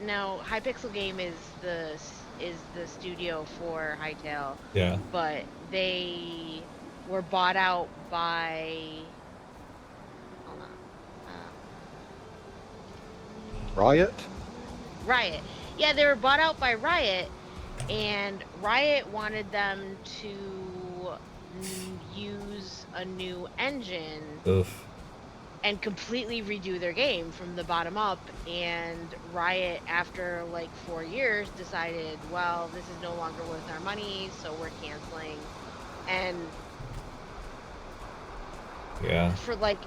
now Hypixel Game is the studio for Hytale, Yeah. but they were bought out by, hold on, Riot? Riot. Yeah, they were bought out by Riot, and Riot wanted them to use a new engine Oof. and completely redo their game from the bottom up. And Riot, after like 4 years, decided, well, this is no longer worth our money, so we're canceling. And Yeah. for like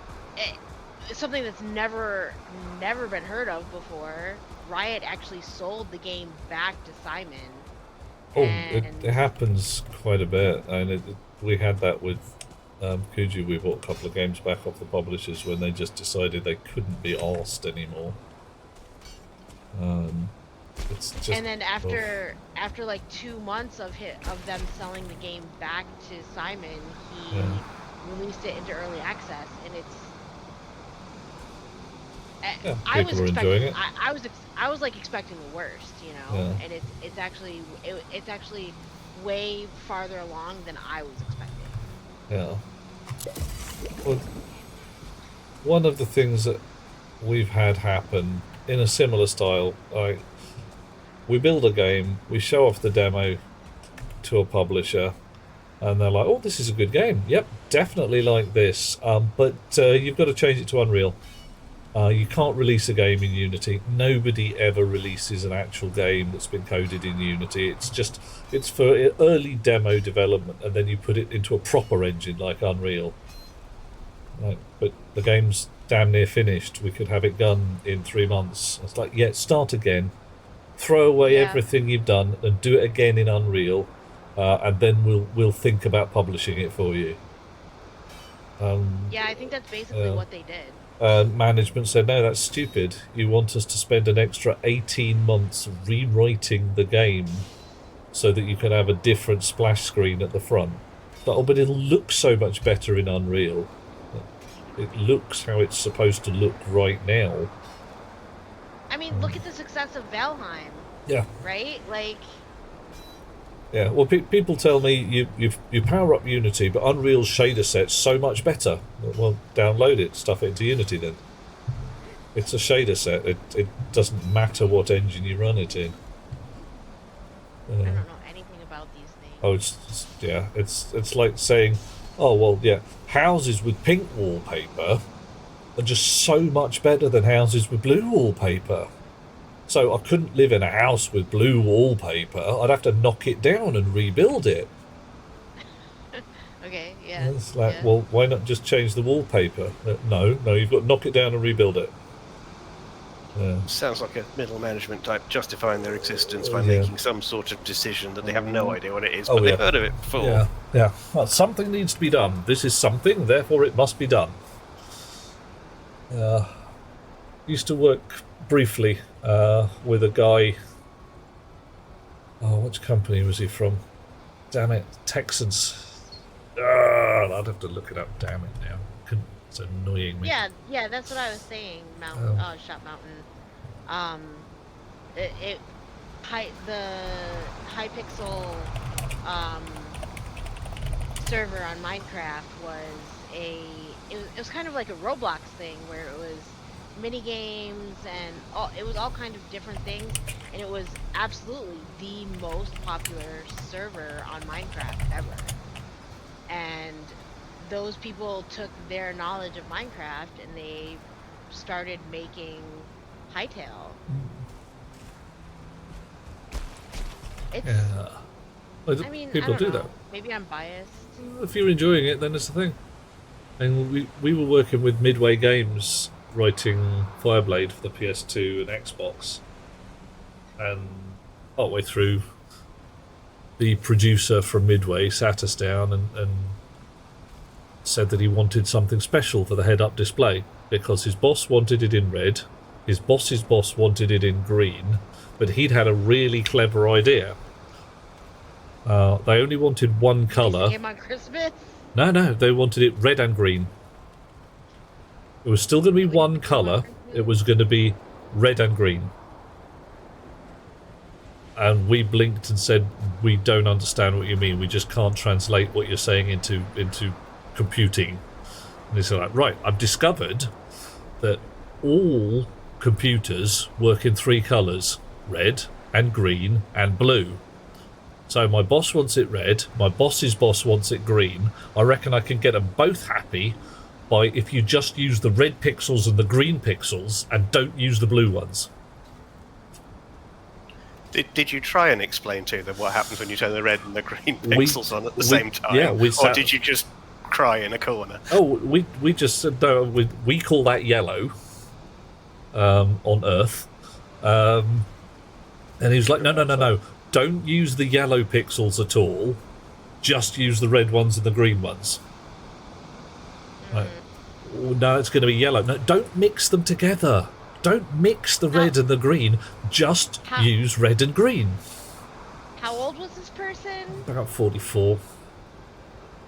something that's never been heard of before, Riot actually sold the game back to Simon. Oh, it And happens quite a bit, and we had that with Kuju. We bought a couple of games back off the publishers when they just decided they couldn't be arsed anymore. It's just. and then after like 2 months of them selling the game back to Simon, he Yeah. released it into early access, and it's Yeah, I was people are enjoying expecting it. I was like expecting the worst, you know. Yeah. And it's actually way farther along than I was expecting. Yeah. Well, one of the things that we've had happen in a similar style, like we build a game, we show off the demo to a publisher, and they're like, "Oh, this is a good game. Yep, definitely like this. But you've got to change it to Unreal. You can't release a game in Unity. Nobody ever releases an actual game that's been coded in Unity. It's for early demo development, and then you put it into a proper engine like Unreal. Like, but the game's damn near finished. We could have it done in 3 months. It's like, yeah, start again, throw away Yeah. everything you've done, and do it again in Unreal, and then we'll think about publishing it for you." Yeah, I think that's basically what they did. Management said, "No, that's stupid. You want us to spend an extra 18 months rewriting the game so that you can have a different splash screen at the front. But it'll look so much better in Unreal. It looks how it's supposed to look right now." I mean, look at the success of Valheim, Yeah. right? Like, Yeah, well, people tell me you power up Unity, but Unreal's shader set's so much better. Well, download it, stuff it into Unity then. It's a shader set. It doesn't matter what engine you run it in. I don't know anything about these things. Oh, it's like saying, oh well, yeah, houses with pink wallpaper are just so much better than houses with blue wallpaper. So I couldn't live in a house with blue wallpaper. I'd have to knock it down and rebuild it. Okay, yeah. It's like, yeah. well, why not just change the wallpaper? No, you've got to knock it down and rebuild it. Sounds like a middle management type justifying their existence by Yeah. making some sort of decision that they have no idea what it is, Oh, but yeah. they've heard of it before. Yeah. Well, something needs to be done. This is something, therefore it must be done. Used to work briefly with a guy. Oh, which company was he from? Damn it, Texans. I'd have to look it up. Damn it now. It's annoying me. Yeah, that's what I was saying. Shop Mountain. The Hypixel server on Minecraft it was kind of like a Roblox thing where it was mini games and it was all kind of different things, and it was absolutely the most popular server on Minecraft ever. And those people took their knowledge of Minecraft and they started making Hytale. It's, Yeah. Well, I mean, I people don't do know. that. Maybe I'm biased. If you're enjoying it, then it's the thing. And we were working with Midway Games, writing Fireblade for the PS2 and Xbox, and all the way through, the producer from Midway sat us down and said that he wanted something special for the head-up display because his boss wanted it in red, his boss's boss wanted it in green, but he'd had a really clever idea. They only wanted one colour. Came on Christmas. No, they wanted it red and green. It was still going to be one colour. It was going to be red and green. and we blinked and said, we don't understand what you mean. We just can't translate what you're saying into computing. And he said, like, right, I've discovered that all computers work in 3 colours, red and green and blue. So my boss wants it red, my boss's boss wants it green. I reckon I can get them both happy by if you just use the red pixels and the green pixels and don't use the blue ones. Did you try and explain to them what happens when you turn the red and the green pixels on at the same time? Yeah, or did you just cry in a corner? Oh, we just said, no, we call that yellow on Earth. And he was like, no. Don't use the yellow pixels at all. Just use the red ones and the green ones. Right. No, it's going to be yellow. No, don't mix them together. Don't mix the red and the green. Just use red and green. How old was this person? About 44.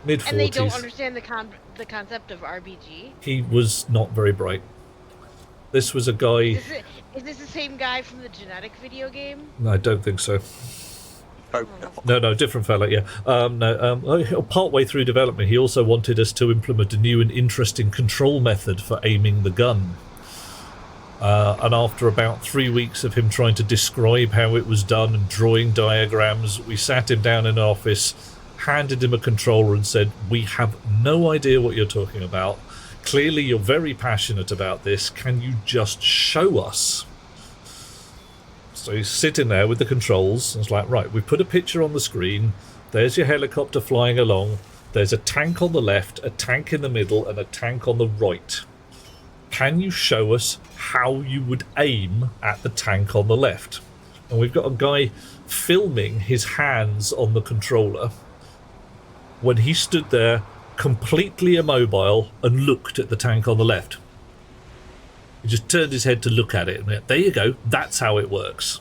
Mid-40s. And they don't understand the concept of RPG? He was not very bright. This was a guy... Is this the same guy from the Genetic video game? No, I don't think so. Oh, No, different fella, yeah. Partway through development, he also wanted us to implement a new and interesting control method for aiming the gun. And after about 3 weeks of him trying to describe how it was done and drawing diagrams, we sat him down in an office, handed him a controller and said, we have no idea what you're talking about. Clearly you're very passionate about this. Can you just show us? So he's sitting there with the controls, and it's like, right, we put a picture on the screen. There's your helicopter flying along. There's a tank on the left, a tank in the middle, and a tank on the right. Can you show us how you would aim at the tank on the left? And we've got a guy filming his hands on the controller when he stood there completely immobile and looked at the tank on the left. He just turned his head to look at it and went, there you go, that's how it works.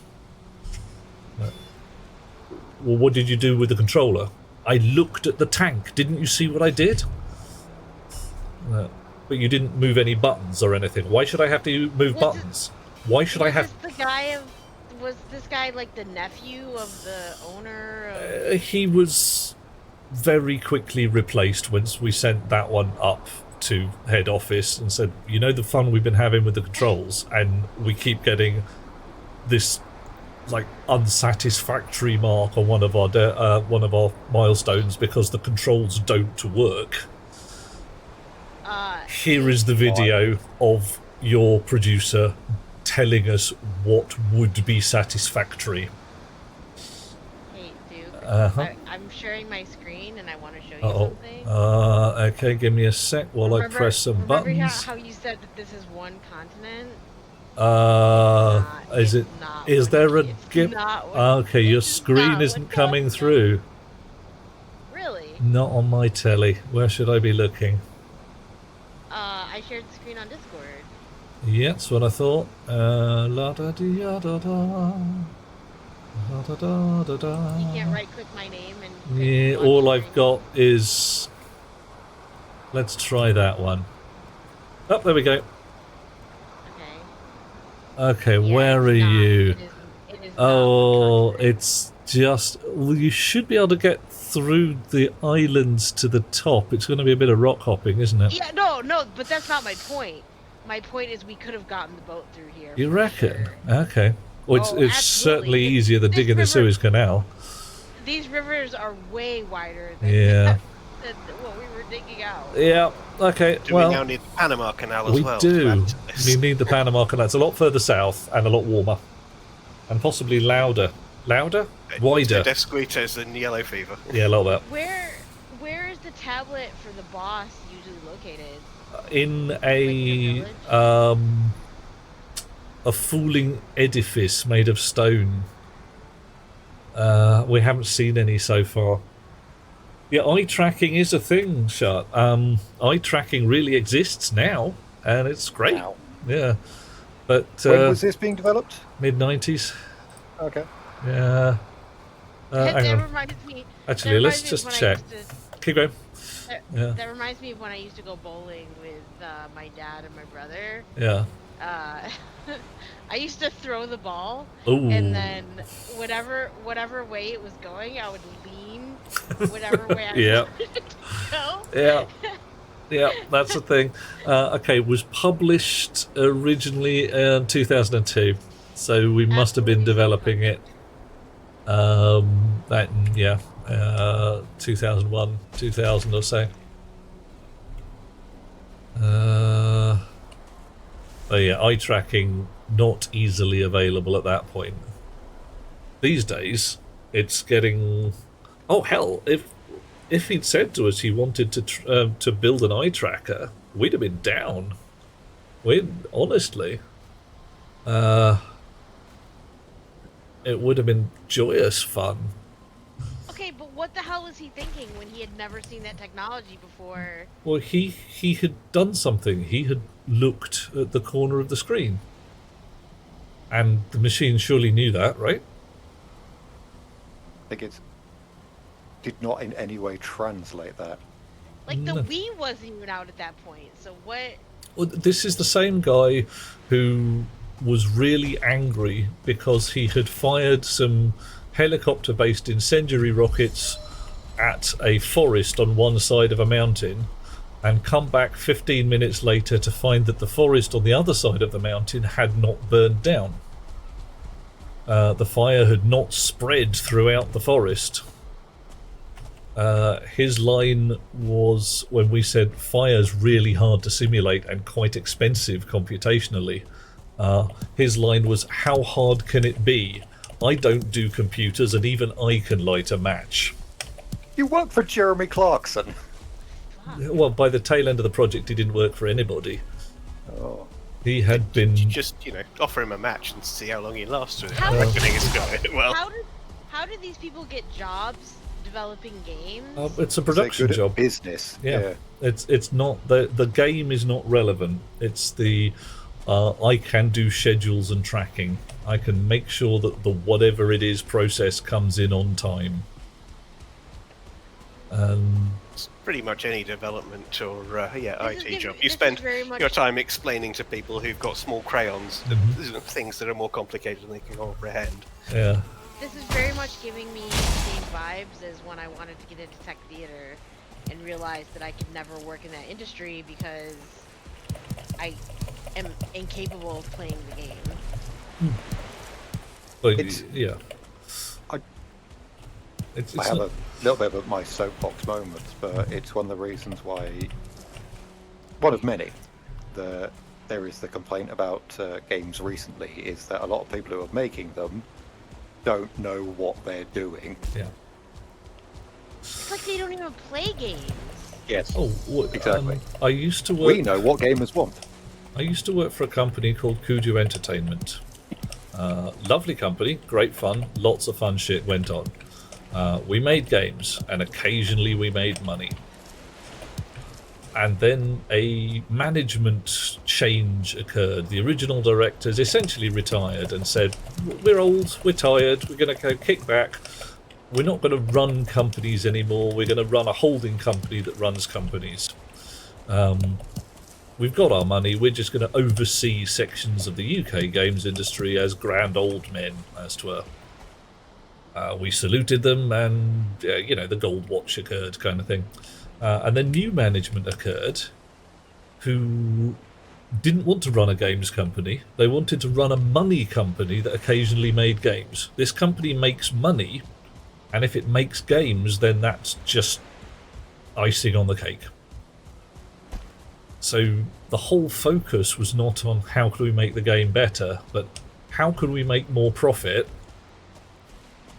Well, what did you do with the controller? I looked at the tank. Didn't you see what I did? But you didn't move any buttons or anything. Why should I have to move buttons? Why should I have... Was this guy like the nephew of the owner? He was very quickly replaced once we sent that one up to head office and said, you know the fun we've been having with the controls, and we keep getting this like unsatisfactory mark on one of our milestones because the controls don't work. Here is the video of your producer telling us what would be satisfactory. Hey, Duke. Uh-huh. I'm sharing my screen and I want to show you something. Okay, give me a sec while I press some buttons. Remember how you said that this is one continent? Is there a gap? Okay, your screen isn't coming through. Really? Not on my telly. Where should I be looking? I shared the screen on Discord. Yeah, that's what I thought. La da da da da. Da da da da da. You can't right click my name and... Yeah, all I've got is... Let's try that one. Oh, there we go. Okay, yeah, where are you? It is it's just... Well, you should be able to get through the islands to the top. It's going to be a bit of rock hopping, isn't it? Yeah, no, but that's not my point. My point is we could have gotten the boat through here. You reckon? Sure. Okay. Well, it's certainly easier than digging the Suez Canal. These rivers are way wider than, than what we were digging out. Yeah, okay. Do we now need the Panama Canal as well? We do. We need the Panama Canal. It's a lot further south and a lot warmer. And possibly louder. Louder? Wider. Desquitas than yellow fever. Yeah, a lot of that. Where is the tablet for the boss usually located? In a fooling edifice made of stone. We haven't seen any so far. Yeah, eye tracking is a thing, Shut. Eye tracking really exists now, and it's great. Wow. Yeah, but when was this being developed? Mid-90s. Okay. Yeah. Hang on. Reminds me. Actually, let's just check. Keep going. That reminds me of when I used to go bowling with my dad and my brother. Yeah. uh, I used to throw the ball, and Ooh. then whatever way it was going, I would lean whatever way I Yeah. wanted it to go. Yeah. Yeah, that's the thing. Okay, it was published originally in 2002, so we must have been Absolutely so developing it. perfect. That yeah, 2001, 2000 or so. Oh yeah, eye tracking not easily available at that point. These days, it's getting. Oh hell! If he'd said to us he wanted to build an eye tracker, we'd have been down. We'd honestly, it would have been joyous fun. Okay, but what the hell was he thinking when he had never seen that technology before? Well, he had done something. He had looked at the corner of the screen, and the machine surely knew that, right? I think it did not in any way translate that. Like the No. Wii wasn't even out at that point. So what? Well, this is the same guy who was really angry because he had fired some helicopter-based incendiary rockets at a forest on one side of a mountain and come back 15 minutes later to find that the forest on the other side of the mountain had not burned down. The fire had not spread throughout the forest. His line was, when we said fire's really hard to simulate and quite expensive computationally, his line was, how hard can it be? I don't do computers and even I can light a match. You work for Jeremy Clarkson. Fuck. Well, by the tail end of the project, he didn't work for anybody. Oh. He had been. You just, offer him a match and see how long he lasts with it. How I did- think it's going well. How did these people get jobs developing games? It's a They're production good at job. business. Yeah. It's not the game is not relevant. It's the I can do schedules and tracking. I can make sure that the whatever it is process comes in on time. It's pretty much any development or This is IT giv- job. this You is spend very much- your time explaining to people who've got small crayons things that are more complicated than they can comprehend. Yeah. This is very much giving me the same vibes as when I wanted to get into tech theater and realized that I could never work in that industry because I am incapable of playing the game. But It's- yeah. I- It's I have not, a little bit of my soapbox moment, but it's one of the reasons why, one of many, there is the complaint about games recently is that a lot of people who are making them don't know what they're doing. yeah. It's like they don't even play games. Yes. Oh, what, Exactly. I used to work. We know what gamers want. I used to work for a company called Kudu Entertainment. Lovely company, great fun, lots of fun shit went on. We made games, and occasionally we made money. And then a management change occurred. The original directors essentially retired and said, we're old, we're tired, we're going to go kick back. We're not going to run companies anymore, we're going to run a holding company that runs companies. We've got our money, we're just going to oversee sections of the UK games industry as grand old men, as 'twere. We saluted them, and the gold watch occurred, kind of thing. And then new management occurred, who didn't want to run a games company. They wanted to run a money company that occasionally made games. This company makes money, and if it makes games, then that's just icing on the cake. So the whole focus was not on how can we make the game better, but how can we make more profit.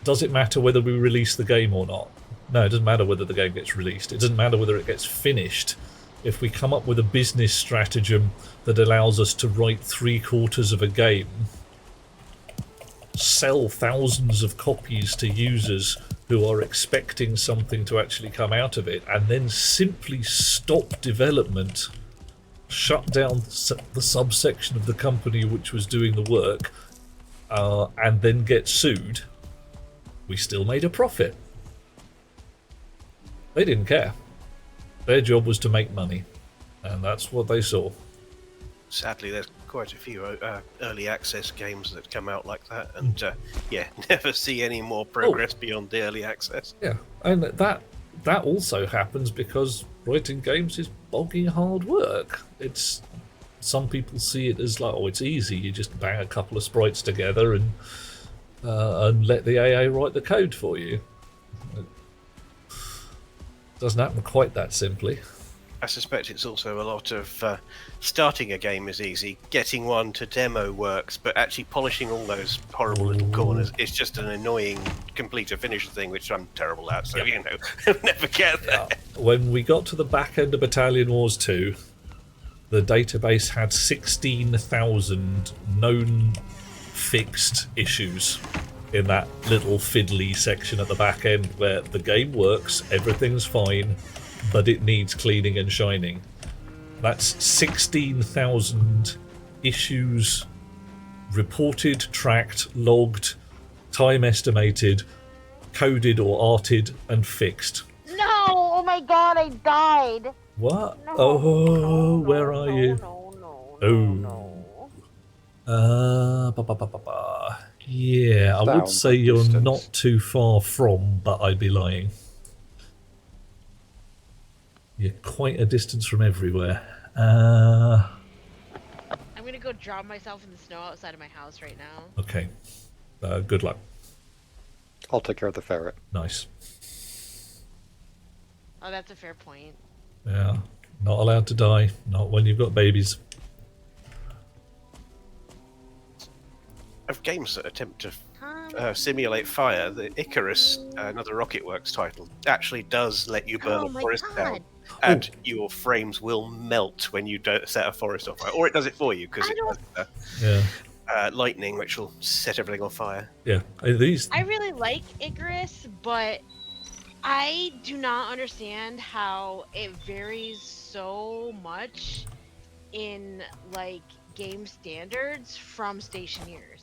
Does it matter whether we release the game or not? No, it doesn't matter whether the game gets released. It doesn't matter whether it gets finished. If we come up with a business stratagem that allows us to write 3/4 of a game, sell thousands of copies to users who are expecting something to actually come out of it, and then simply stop development, shut down the subsection of the company which was doing the work, and then get sued, we still made a profit. They didn't care. Their job was to make money, and that's what they saw. sadly, there's quite a few early access games that come out like that, and yeah, never see any more progress beyond the early access. Yeah, and that also happens because writing games is bogging hard work. It's some people see it as like, oh, it's easy. You just bang a couple of sprites together and let the AA write the code for you. It doesn't happen quite that simply. I suspect it's also a lot of starting a game is easy, getting one to demo works, but actually polishing all those horrible little corners is just an annoying complete or finish thing, which I'm terrible at, so you know, never get there. When we got to the back end of Battalion Wars 2, the database had 16,000 known fixed issues in that little fiddly section at the back end where the game works, everything's fine, but it needs cleaning and shining. That's 16,000 issues reported, tracked, logged, time estimated, coded or arted, and fixed. No! Oh my god, I died! What? No, Oh, no, where are you? No. Yeah, I would Down say good you're distance. not too far from, but I'd be lying. You're quite a distance from everywhere. I'm gonna go drop myself in the snow outside of my house right now. Okay. Good luck. I'll take care of the ferret. Nice. Oh, that's a fair point. Yeah. Not allowed to die. Not when you've got babies. Of games that attempt to simulate fire, the Icarus, another Rocketworks title, actually does let you burn Oh a my forest God. down, and your frames will melt when you don't set a forest on fire, or it does it for you because it has Yeah. lightning, which will set everything on fire. Yeah. These. I really like Icarus, but I do not understand how it varies so much in like game standards from Stationeers.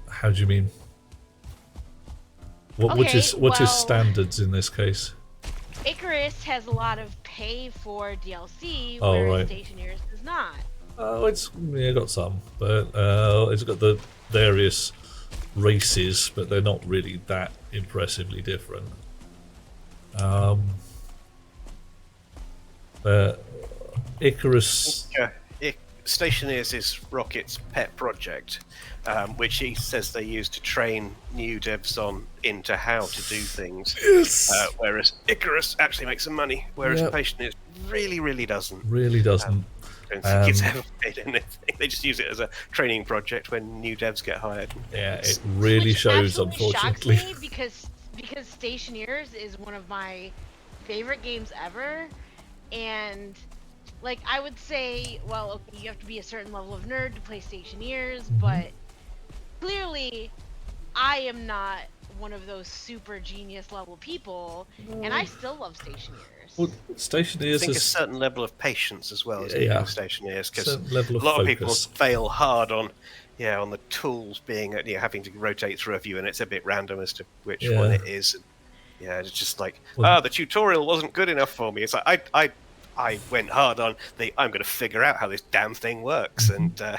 How do you mean? Which Okay, is well- standards in this case? Icarus has a lot of pay for DLC, Oh, whereas right. Stationeers does not. Oh, it's got some, but it's got the various races, but they're not really that impressively different. Icarus. Stationeers is Rocket's pet project, which he says they use to train new devs on into how to do things. Yes. Whereas Icarus actually makes some money, whereas Yep. Stationeers really doesn't. Really doesn't. I don't think it's ever made anything. They just use it as a training project when new devs get hired. Yeah, it really Which shows, absolutely unfortunately. shocks me because Stationeers is one of my favorite games ever, and like I would say, well, okay, you have to be a certain level of nerd to play Stationeers, but clearly I am not one of those super genius level people, and I still love Stationeers. Well, I Stationeers think a is certain level of patience as well as Yeah. Stationeers, because certain level a of lot of focus. people fail hard on the tools being having to rotate through a view, and it's a bit random as to which Yeah. one it is. And, it's just like Well- the tutorial wasn't good enough for me. It's like I went hard on I'm going to figure out how this damn thing works, and I'm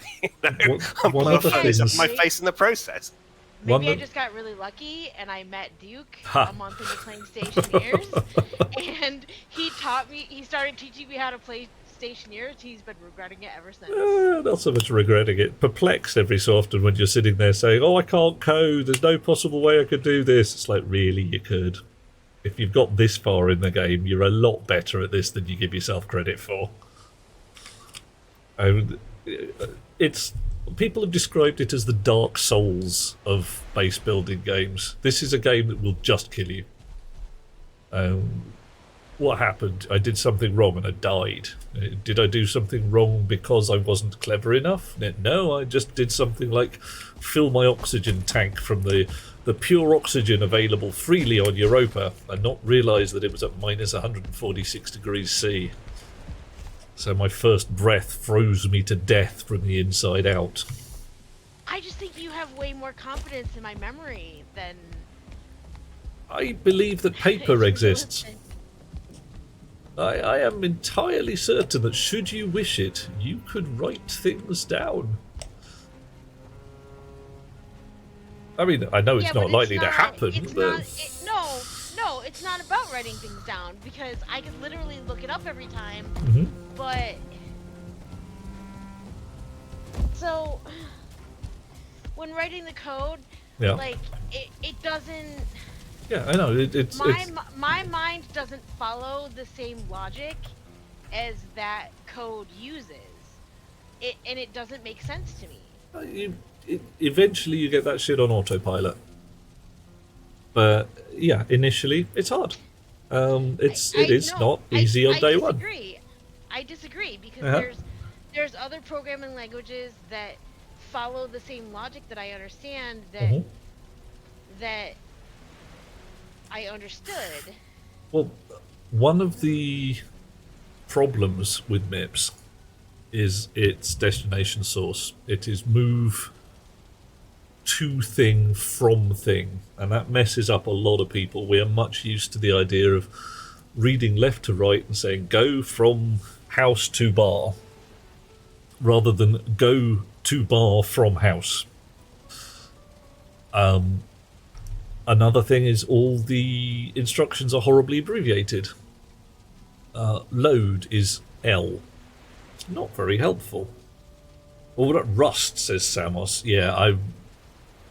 One putting of the my things- face in the process. One Maybe I of- just got really lucky and I met Duke Ha. a month into playing Stationeers, and he started teaching me how to play Stationeers. He's been regretting it ever since. Not so much regretting it. Perplexed every so often when you're sitting there saying, "Oh, I can't code. There's no possible way I could do this." It's like, really, you could. If you've got this far in the game, you're a lot better at this than you give yourself credit for. And it's people have described it as the Dark Souls of base building games. This is a game that will just kill you. What happened? I did something wrong and I died. Did I do something wrong because I wasn't clever enough? No, I just did something like fill my oxygen tank from the pure oxygen available freely on Europa and not realise that it was at minus 146 degrees C. So my first breath froze me to death from the inside out. I just think you have way more confidence in my memory than. I believe that paper exists. I am entirely certain that should you wish it, you could write things down. I mean, I know Yeah, it's but not likely to happen, it's but... not, no, it's not about writing things down because I can literally look it up every time. Mhm. But so when writing the code, Yeah. like it doesn't. Yeah, I know. It's My mind doesn't follow the same logic as that code uses. And it doesn't make sense to me. eventually you get that shit on autopilot. But yeah, initially it's hard. It is No, not easy on day one. I disagree because Uh-huh. there's other programming languages that follow the same logic that I understand Mhm. that I understood. Well, one of the problems with MIPS is its destination source. It is move to thing from thing, and that messes up a lot of people. We are much used to the idea of reading left to right and saying go from house to bar rather than go to bar from house. Another thing is all the instructions are horribly abbreviated. Load is L. It's not very helpful. Well, Rust, says Samos. Yeah,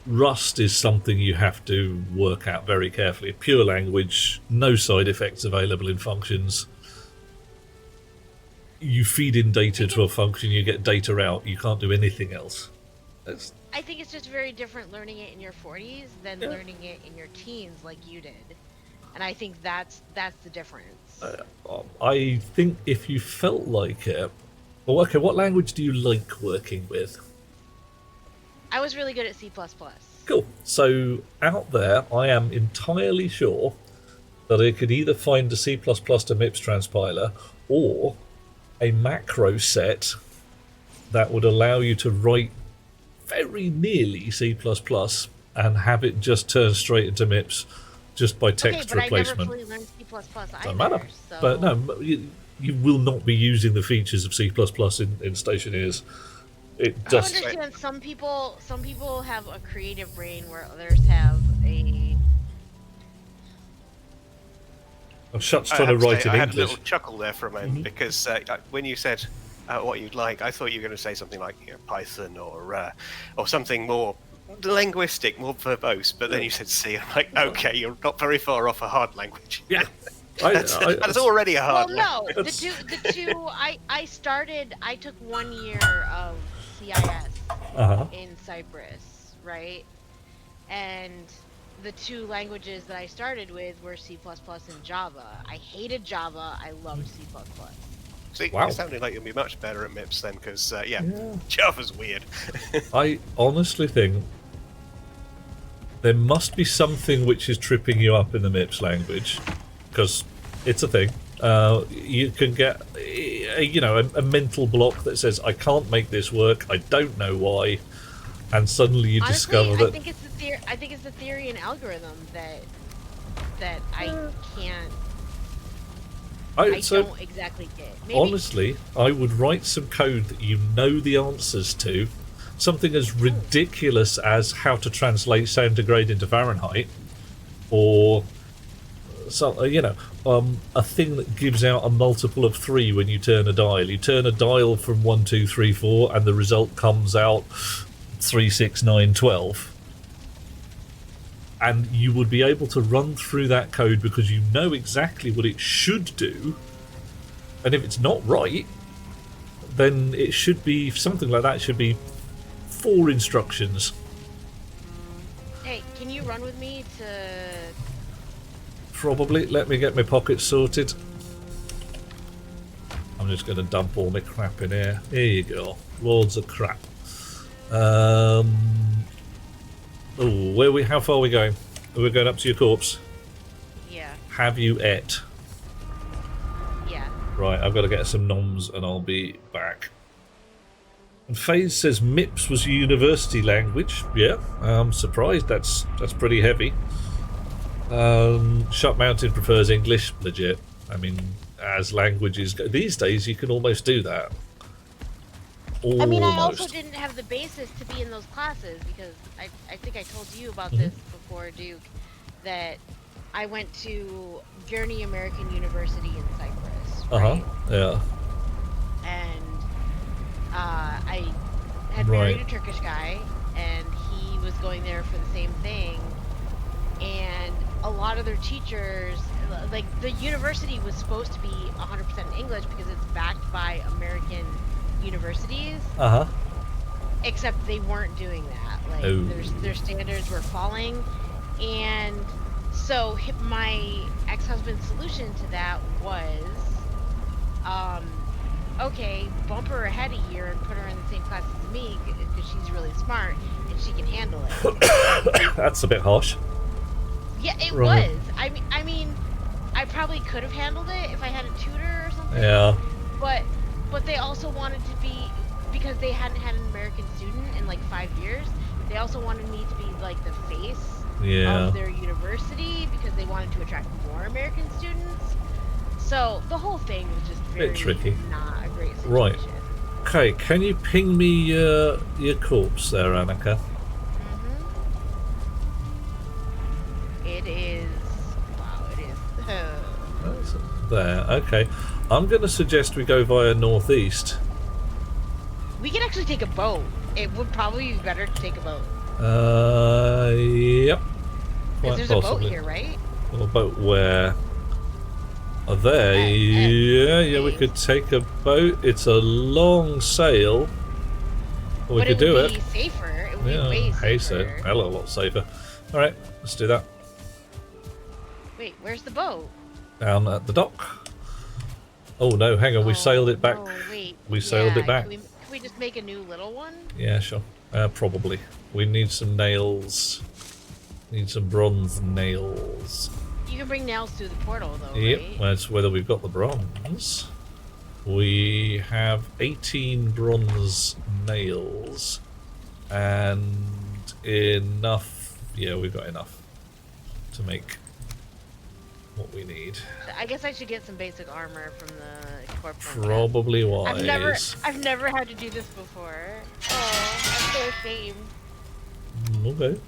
Rust is something you have to work out very carefully. Pure language, no side effects available in functions. You feed in data to a function, you get data out. You can't do anything else. I think it's just very different learning it in your 40s than learning it in your teens like you did. And I think that's the difference. I think if you felt like it... Well, okay, what language do you like working with? I was really good at C++. Cool. So out there, I am entirely sure that I could either find a C++ to MIPS transpiler or a macro set that would allow you to write very nearly C++ and have it just turn straight into MIPS just by text okay, but replacement. I never fully learned C++ either. Doesn't matter. So... But no, you will not be using the features of C++ in Stationeers. It just... I understand some people have a creative brain where others have a... Shut's trying to write in I had a English. little chuckle there for a moment because when you said what you'd like, I thought you were going to say something like Python or something more linguistic, more verbose. But then you said C. I'm like, okay, you're not very far off a hard language. Yeah, that's already a hard. Well, no, the two. I took 1 year of CIS in Cyprus, right? And the two languages that I started with were C++ and Java. I hated Java. I loved C++. See, wow. It sounded like you'll be much better at MIPS then, because Java's weird. I honestly think there must be something which is tripping you up in the MIPS language, because it's a thing. You can get, a mental block that says, I can't make this work, I don't know why, and suddenly you discover that... I think it's the theory and algorithm that I can't... I don't exactly get. Maybe. Honestly, I would write some code that you know the answers to, something as ridiculous as how to translate centigrade into Fahrenheit, or a thing that gives out a multiple of 3 when you turn a dial. You turn a dial from 1, 2, 3, 4, and the result comes out 3, 6, 9, 12. And you would be able to run through that code because you know exactly what it should do. And if it's not right, then it should be something like that. Should be 4 instructions. Hey, can you run with me to... Probably. Let me get my pockets sorted. I'm just going to dump all my crap in here. Here you go. Loads of crap. How far are we going? Are we going up to your corpse? Yeah. Have you ate? Yeah. Right, I've got to get some noms and I'll be back. And FaZe says MIPS was a university language. Yeah, I'm surprised. That's pretty heavy. Shut Mountain prefers English. Legit. I mean, as languages go. These days, you can almost do that. I mean, I also Almost. didn't have the basis to be in those classes because I think I told you about Mhm. this before, Duke, that I went to Gurney American University in Cyprus, Uh-huh. right? Yeah. And I had Right. married a Turkish guy, and he was going there for the same thing. And a lot of their teachers, like the university was supposed to be 100% English because it's backed by American universities, Uh-huh. except they weren't doing that. Like Oh. their standards were falling, and so my ex-husband's solution to that was, okay, bump her ahead a year and put her in the same class as me because she's really smart and she can handle it. That's a bit harsh. Yeah, it Right. was. I mean, I probably could have handled it if I had a tutor or something. Yeah. But they also wanted to be, because they hadn't had an American student in like 5 years. They also wanted me to be like the face Yeah. of their university because they wanted to attract more American students. So the whole thing was just very Bit tricky. not a great situation. Right. Okay, can you ping me your corpse there, Annika? It is. Wow, it is. That's there. Okay. I'm going to suggest we go via northeast. We can actually take a boat. It would probably be better to take a boat. Yep. Because there's a boat here, right? A boat where? Oh, there. Yeah, we could take a boat. It's a long sail. We But could do it it. would be safer. It would be Yeah, way hey, so safer. hell of a lot safer. All right, let's do that. Wait, where's the boat? Down at the dock. Oh no, hang on, we sailed it back. Oh, wait. We sailed it back. Can we just make a new little one? Yeah, sure. Probably. We need some nails. Need some bronze nails. You can bring nails through the portal, though, Yep, right? well, it's whether we've got the bronze. We have 18 bronze nails. And enough. Yeah, we've got enough to make what we need. I guess I should get some basic armor from the corporal. Probably wise. I've never had to do this before. Oh, I'm so ashamed. Okay.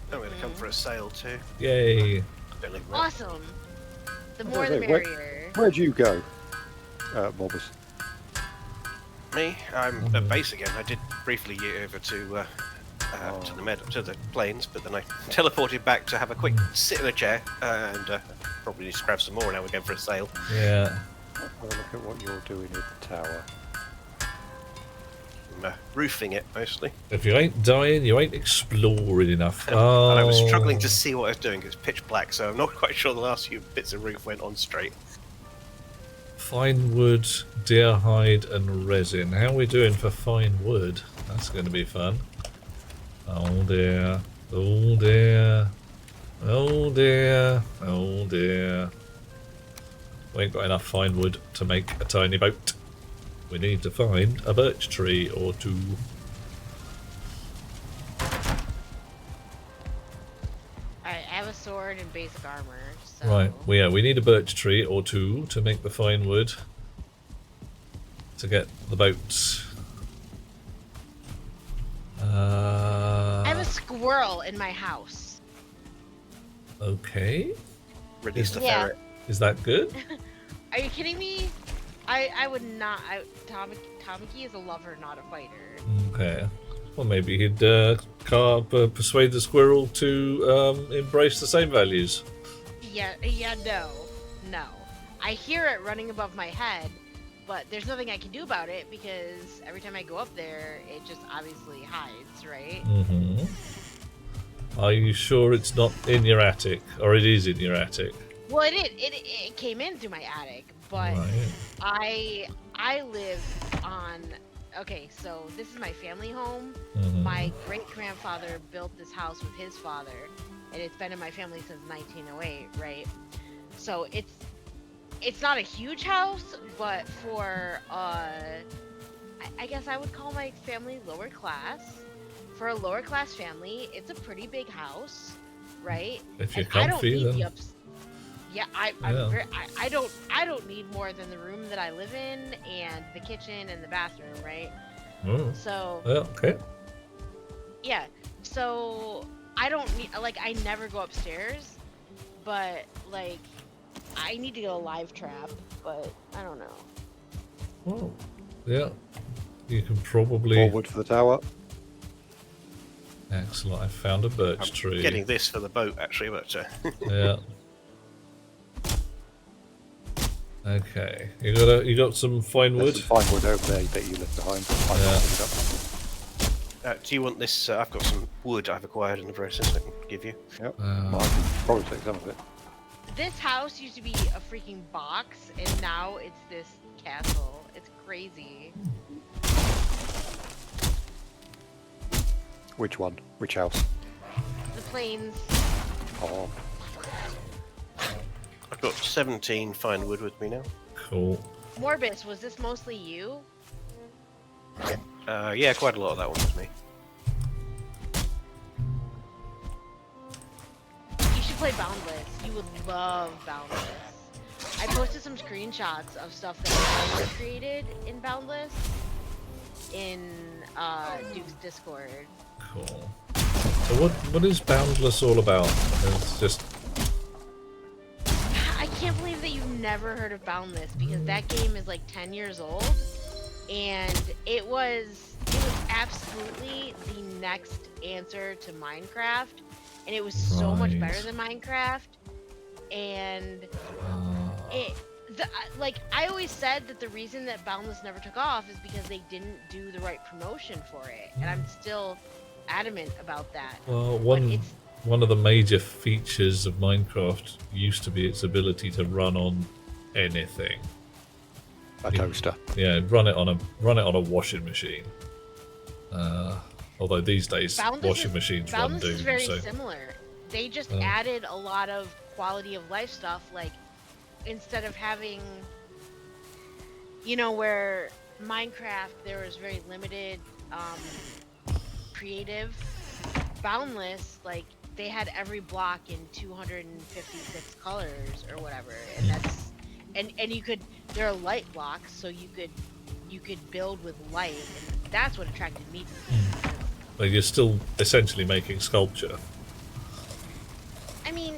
I'm going to come for a sail too. Yay. Don't leave me. Awesome. The Oh, more the wait, merrier. Where'd you go, Mobbers? Me, I'm at base again. I did briefly get over to to the planes, but then I teleported back to have a quick sit in a chair and probably need to grab some more now. We're going for a sail. Yeah. Have a look at what you're doing in the tower. I'm roofing it mostly. If you ain't dying, you ain't exploring enough. And I was Oh. struggling to see what I was doing. It's pitch black, so I'm not quite sure the last few bits of roof went on straight. Fine wood, deer hide, and resin. How are we doing for fine wood? That's going to be fun. Oh dear. Oh dear. Oh dear. Oh dear. We ain't got enough fine wood to make a tiny boat. We need to find a birch tree or two. Alright, I have a sword and basic armor, so... Right, well, yeah, we need a birch tree or two to make the fine wood to get the boats. I have a squirrel in my house. Okay. Release the Yeah. ferret. Is that good? Are you kidding me? I would not... Tamaki is a lover, not a fighter. Okay. Well, maybe he'd persuade the squirrel to embrace the same values. Yeah, no. I hear it running above my head, but there's nothing I can do about it because every time I go up there, it just obviously hides, right? Mm-hmm. Are you sure it's not in your attic, or it is in your attic? Well, it came in through my attic, but Right. I live on... Okay, so this is my family home. Mhm. My great-grandfather built this house with his father, and it's been in my family since 1908, right? So it's not a huge house, but for I guess I would call my family lower class. For a lower class family, it's a pretty big house, right? If you're And I don't comfy, need then. the Yeah, Yeah. I don't need more than the room that I live in and the kitchen and the bathroom, right? Mm. So Yeah. Okay. yeah, so I don't need, like, I never go upstairs, but like I need to get a live trap, but I don't know. Well, yeah. You can More probably. wood for the tower. Excellent. I found a birch I'm tree. getting this for the boat actually, but Yeah. Okay. You got some fine wood? There's some fine wood over there that you left behind. I Yeah. picked it up. do you want this? I've got some wood I've acquired in the process I can give you. Yep. Uh, I can probably take some of it. This house used to be a freaking box, and now it's this castle. It's crazy. Which one? Which house? The plains. Oh, I've got 17 fine wood with me now. Cool. Morbus, was this mostly you? Yeah, quite a lot of that one was me. You should play Boundless. You would love Boundless. I posted some screenshots of stuff that I created in Boundless in Duke's Discord. Cool. So what is Boundless all about? It's just I can't believe that you've never heard of Boundless, because that game is like 10 years old, and it was absolutely the next answer to Minecraft, and it was so much better Right. than Minecraft. And like I always said that the reason that Boundless never took off is because they didn't do the right promotion for it, and I'm still adamant about that. well, But it's one of the major features of Minecraft used to be its ability to run on anything. a toaster. Yeah, run it on a washing machine. Although these days washing machines run Boundless Doom. is very So similar. They just Oh. added a lot of quality of life stuff, like instead of having, where Minecraft there was very limited creative. Boundless, like, they had every block in 256 colors or whatever, and that's and you could, there are light blocks, so you could build with light, and that's what attracted me to the game. but you're still essentially making sculpture. I mean,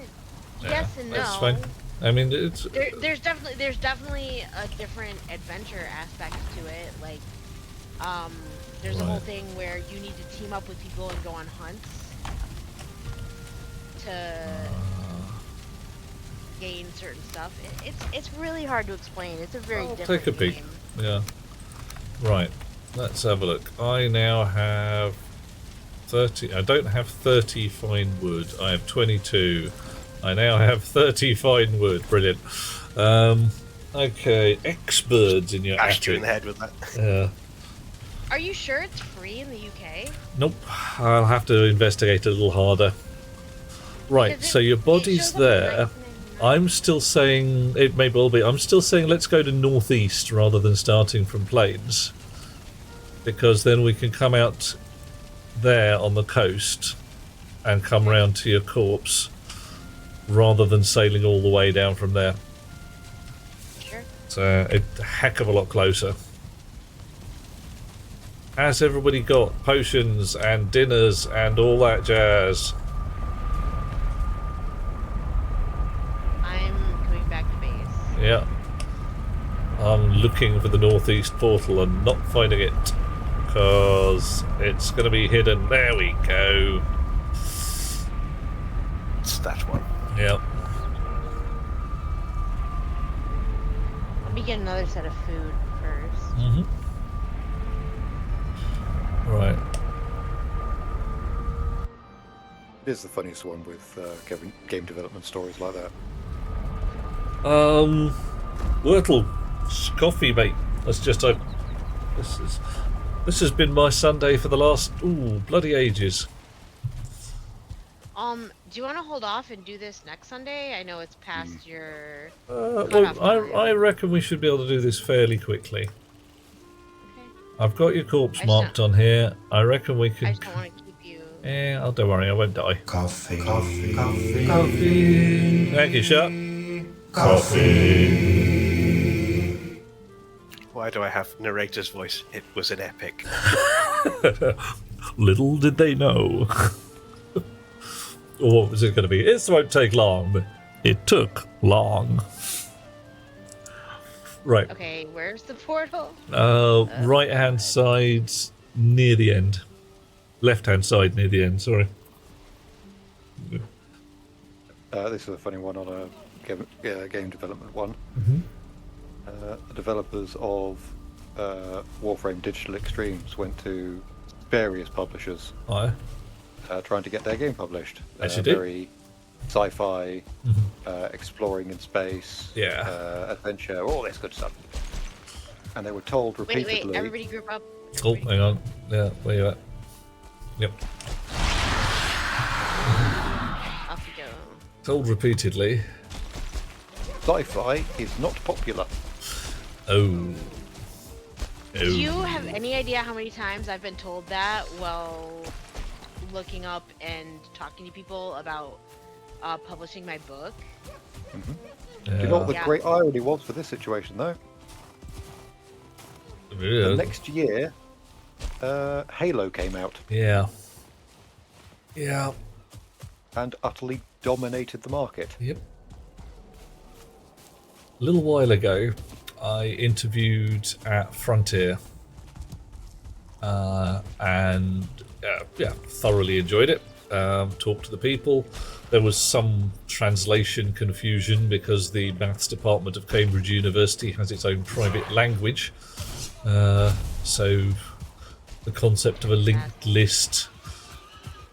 Yeah, yes and no. that's fine. I mean, it's There's definitely a different adventure aspect to it. Like, there's a whole Right. thing where you need to team up with people and go on hunts to gain certain stuff. It's really hard to explain. It's a very I'll different take a peek. game. Yeah. Right. Let's have a look. I now have 30. I don't have 30 fine wood. I have 22. I now have 30 fine wood. Brilliant. Okay. X-birds in your Bashed you in attic. the head with that. Yeah. Are you sure it's free in the UK? Nope. I'll have to investigate a little harder. Right. Because So your it body's shows up there. as 1999. I'm still saying it may well be. I'm still saying let's go to northeast rather than starting from plains, because then we can come out there on the coast and come round to your corpse rather than sailing all the way down from there. Sure. It's a heck of a lot closer. Has everybody got potions and dinners and all that jazz? I'm coming back to base. Yeah. I'm looking for the northeast portal and not finding it because it's going to be hidden. There we go. It's that one. Yep. Let me get another set of food first. Mm-hmm. Right. It is the funniest one with game development stories like that. Wurtle, coffee, mate. Let's just open. This has been my Sunday for the last bloody ages. Do you want to hold off and do this next Sunday? I know it's past your. Well, Cutoff time. I reckon we should be able to do this fairly quickly. Okay. I've got your corpse I just marked on here. I reckon we I can. just don't want to keep you. Oh, don't worry, I won't die. Coffee. Thank you, Shut. Coffee. Why do I have narrator's voice? It was an epic. Little did they know. Or what was it going to be? This won't take long, but it took long. Right. Okay, where's the portal? Right hand side near the end. Left hand side near the end, sorry. This is a funny one on a game development one. Mm-hmm. The developers of Warframe Digital Extremes went to various publishers Aye. trying to get their game published. As you do. Very sci-fi, Mm-hmm. exploring in space, Yeah. adventure, all this good stuff. And they were told repeatedly. Wait, everybody group up. Oh, hang on. Yeah, where you at? Yep. Off you go. Told repeatedly. Sci-fi is not popular. Oh. Do you have any idea how many times I've been told that while looking up and talking to people about publishing my book? Do you know what the Yeah. great irony was for this situation, though? The next year, Halo came out Yeah. Yeah. and utterly dominated the market. Yep. A little while ago, I interviewed at Frontier, and thoroughly enjoyed it. Talked to the people. There was some translation confusion because the maths department of Cambridge University has its own private language, so the concept of a linked list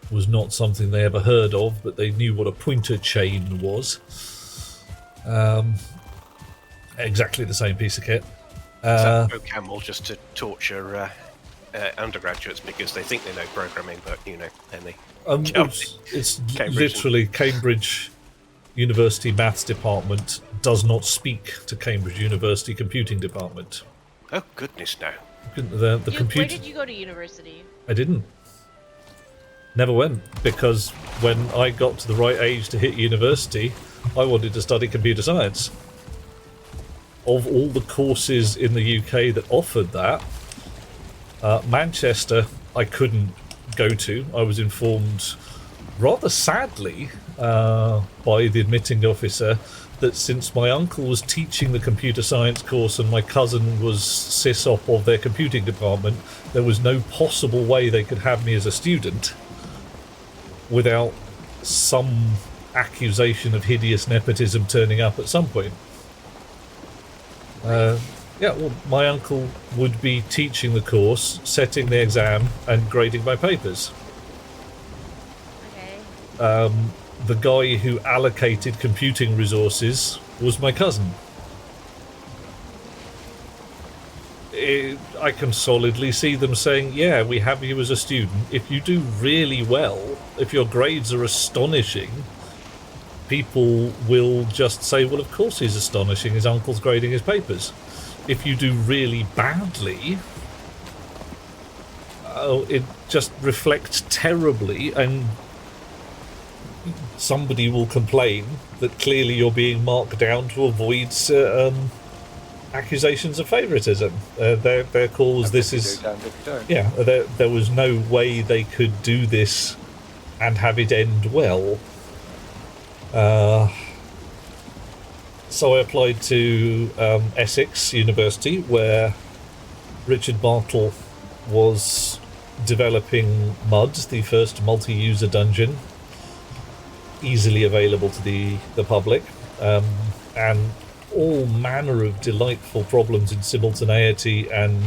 was not something they ever heard of, but they knew what a pointer chain was. Exactly the same piece of kit. Is that Camel just to torture undergraduates because they think they know programming, but and they It's Cambridge. literally Cambridge University Maths Department does not speak to Cambridge University Computing Department. Oh goodness, no! The Where computer. did you go to university? I didn't. Never went, because when I got to the right age to hit university, I wanted to study computer science. Of all the courses in the UK that offered that, Manchester I couldn't go to. I was informed, rather sadly, by the admitting officer that since my uncle was teaching the computer science course and my cousin was sysop of their computing department, there was no possible way they could have me as a student without some accusation of hideous nepotism turning up at some point. Well, my uncle would be teaching the course, setting the exam, and grading my papers. Okay. The guy who allocated computing resources was my cousin. I can solidly see them saying, yeah, we have you as a student. If you do really well, if your grades are astonishing, people will just say, well, of course he's astonishing, his uncle's grading his papers. If you do really badly, it just reflects terribly, and somebody will complain that clearly you're being marked down to avoid accusations of favouritism. Their call was, this is... Yeah, there was no way they could do this and have it end well. So I applied to Essex University, where Richard Bartle was developing MUD, the first multi-user dungeon, easily available to the public, and all manner of delightful problems in simultaneity and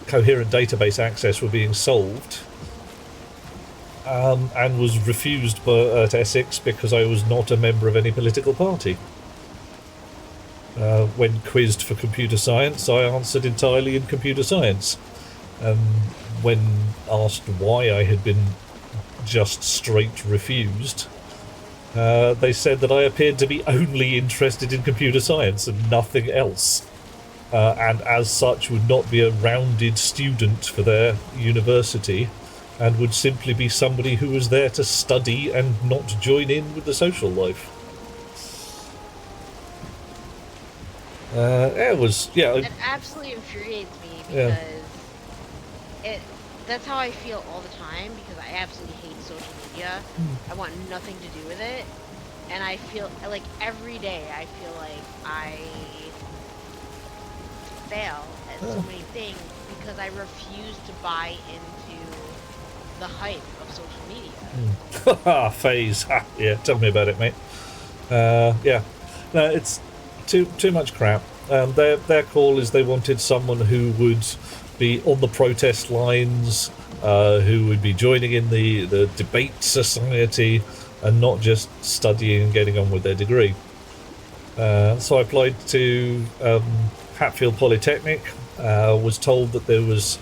coherent database access were being solved, and was refused at Essex because I was not a member of any political party. When quizzed for computer science, I answered entirely in computer science. When asked why I had been just straight refused, they said that I appeared to be only interested in computer science and nothing else, and as such would not be a rounded student for their university, and would simply be somebody who was there to study and not join in with the social life. It was, yeah, It absolutely infuriates me yeah. because it that's how I feel all the time because I absolutely hate social media. I want nothing to do with it. And I feel like every day I feel like I fail at so many things because I refuse to buy into the hype of social media. Phase. Yeah, tell me about it, mate. Yeah, no, it's too much crap. Their call is they wanted someone who would be on the protest lines, who would be joining in the debate society, and not just studying and getting on with their degree. So I applied to Hatfield Polytechnic. Was told that there was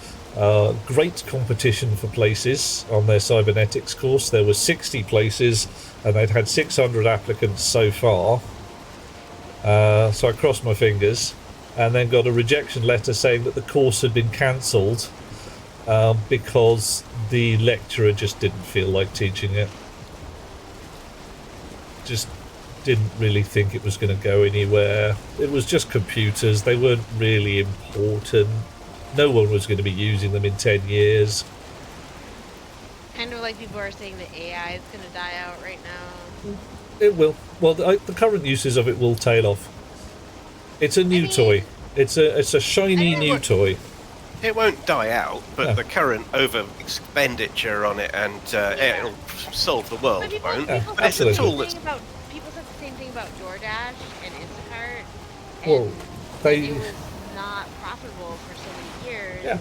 great competition for places on their cybernetics course. There were 60 places, and they'd had 600 applicants so far. So I crossed my fingers, and then got a rejection letter saying that the course had been cancelled because the lecturer just didn't feel like teaching it. Just didn't really think it was going to go anywhere. It was just computers. They weren't really important. No one was going to be using them in 10 years. Kind of like people are saying that AI is going to die out right now. It will. Well, the current uses of it will tail off. It's a new toy. It's a shiny new toy. It won't die out, but Yeah. the current over expenditure on it and it'll solve the world, But people, won't. people, But it's said a the tool same that's thing about, people said the same thing about DoorDash and Instacart. And Well, that they- it was not profitable for so many years. Yeah. And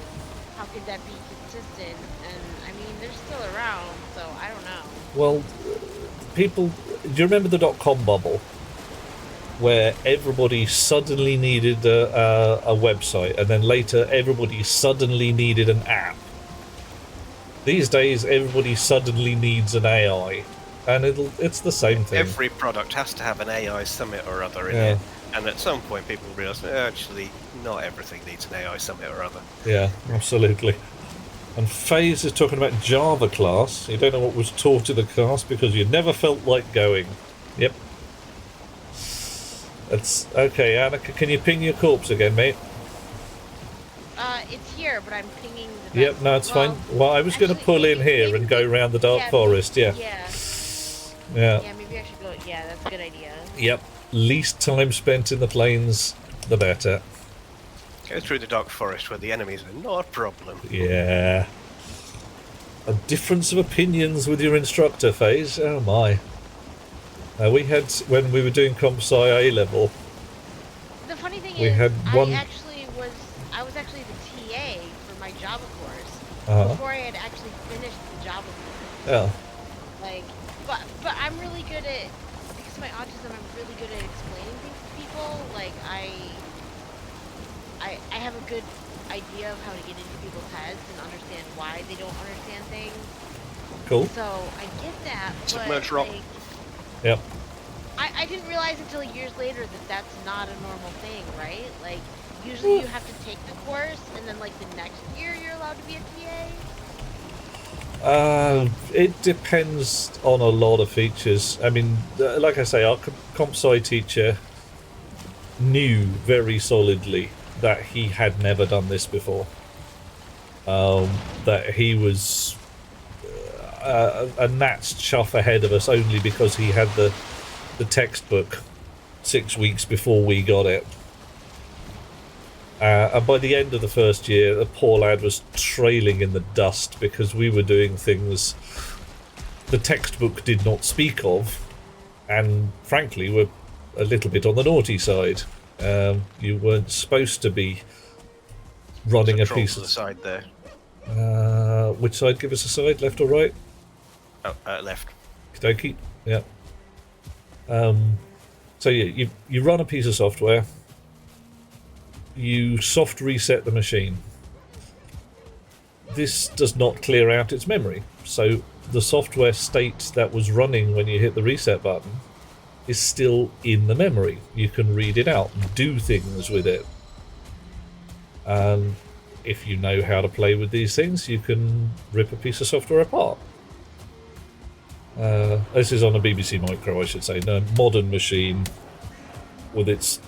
how could that be consistent? And I mean, they're still around, so I don't know. Well, people. Do you remember the .com bubble, where everybody suddenly needed a website, and then later everybody suddenly needed an app? These days, everybody suddenly needs an AI, and it's the same thing. every product has to have an AI summit or other in Yeah. it. And at some point, people realise actually not everything needs an AI summit or other. Yeah, absolutely. And FaZe is talking about Java class. You don't know what was taught in the class because you never felt like going. Yep. That's okay, Anna. Can you ping your corpse again, mate? It's here, but I'm pinging the Yep, no, it's fine. Well, I was going to actually, pull in maybe- here maybe and go we- round the dark forest. Yeah. Yeah. Yeah. Yeah, maybe I should go. Yeah, that's a good idea. Yep. Least time spent in the plains, the better. Go through the dark forest where the enemies are not a problem. Yeah. A difference of opinions with your instructor, FaZe. Oh my. We had, when we were doing Comp Sci A level, The funny thing We is, had one- I was actually the TA for my Java course uh-huh. before I had actually finished the Java course. Yeah. Like, but I'm really good at, because of my autism, I'm really good at explaining things to people. Like, I have a good idea of how to get into people's heads and understand why they don't understand things. Cool. So I get that, Submerged but rock. like, Yep. I didn't realize until years later that that's not a normal thing, right? Like, usually you have to take the course, and then, like, the next year you're allowed to be a TA? It depends on a lot of features. I mean, like I say, our comp sci teacher knew very solidly that he had never done this before. That he was a gnat's chuff ahead of us only because he had the textbook 6 weeks before we got it. And by the end of the first year, the poor lad was trailing in the dust because we were doing things the textbook did not speak of, and frankly were a little bit on the naughty side. You weren't supposed to be running a Troll piece to the of... side there. Which side? Give us a side, left or right? Oh, left. Okey-dokey. Yeah. So yeah, you run a piece of software. You soft reset the machine. This does not clear out its memory, so the software state that was running when you hit the reset button is still in the memory. You can read it out and do things with it. if you know how to play with these things, you can rip a piece of software apart. This is on a BBC Micro, I should say. No, modern machine with its...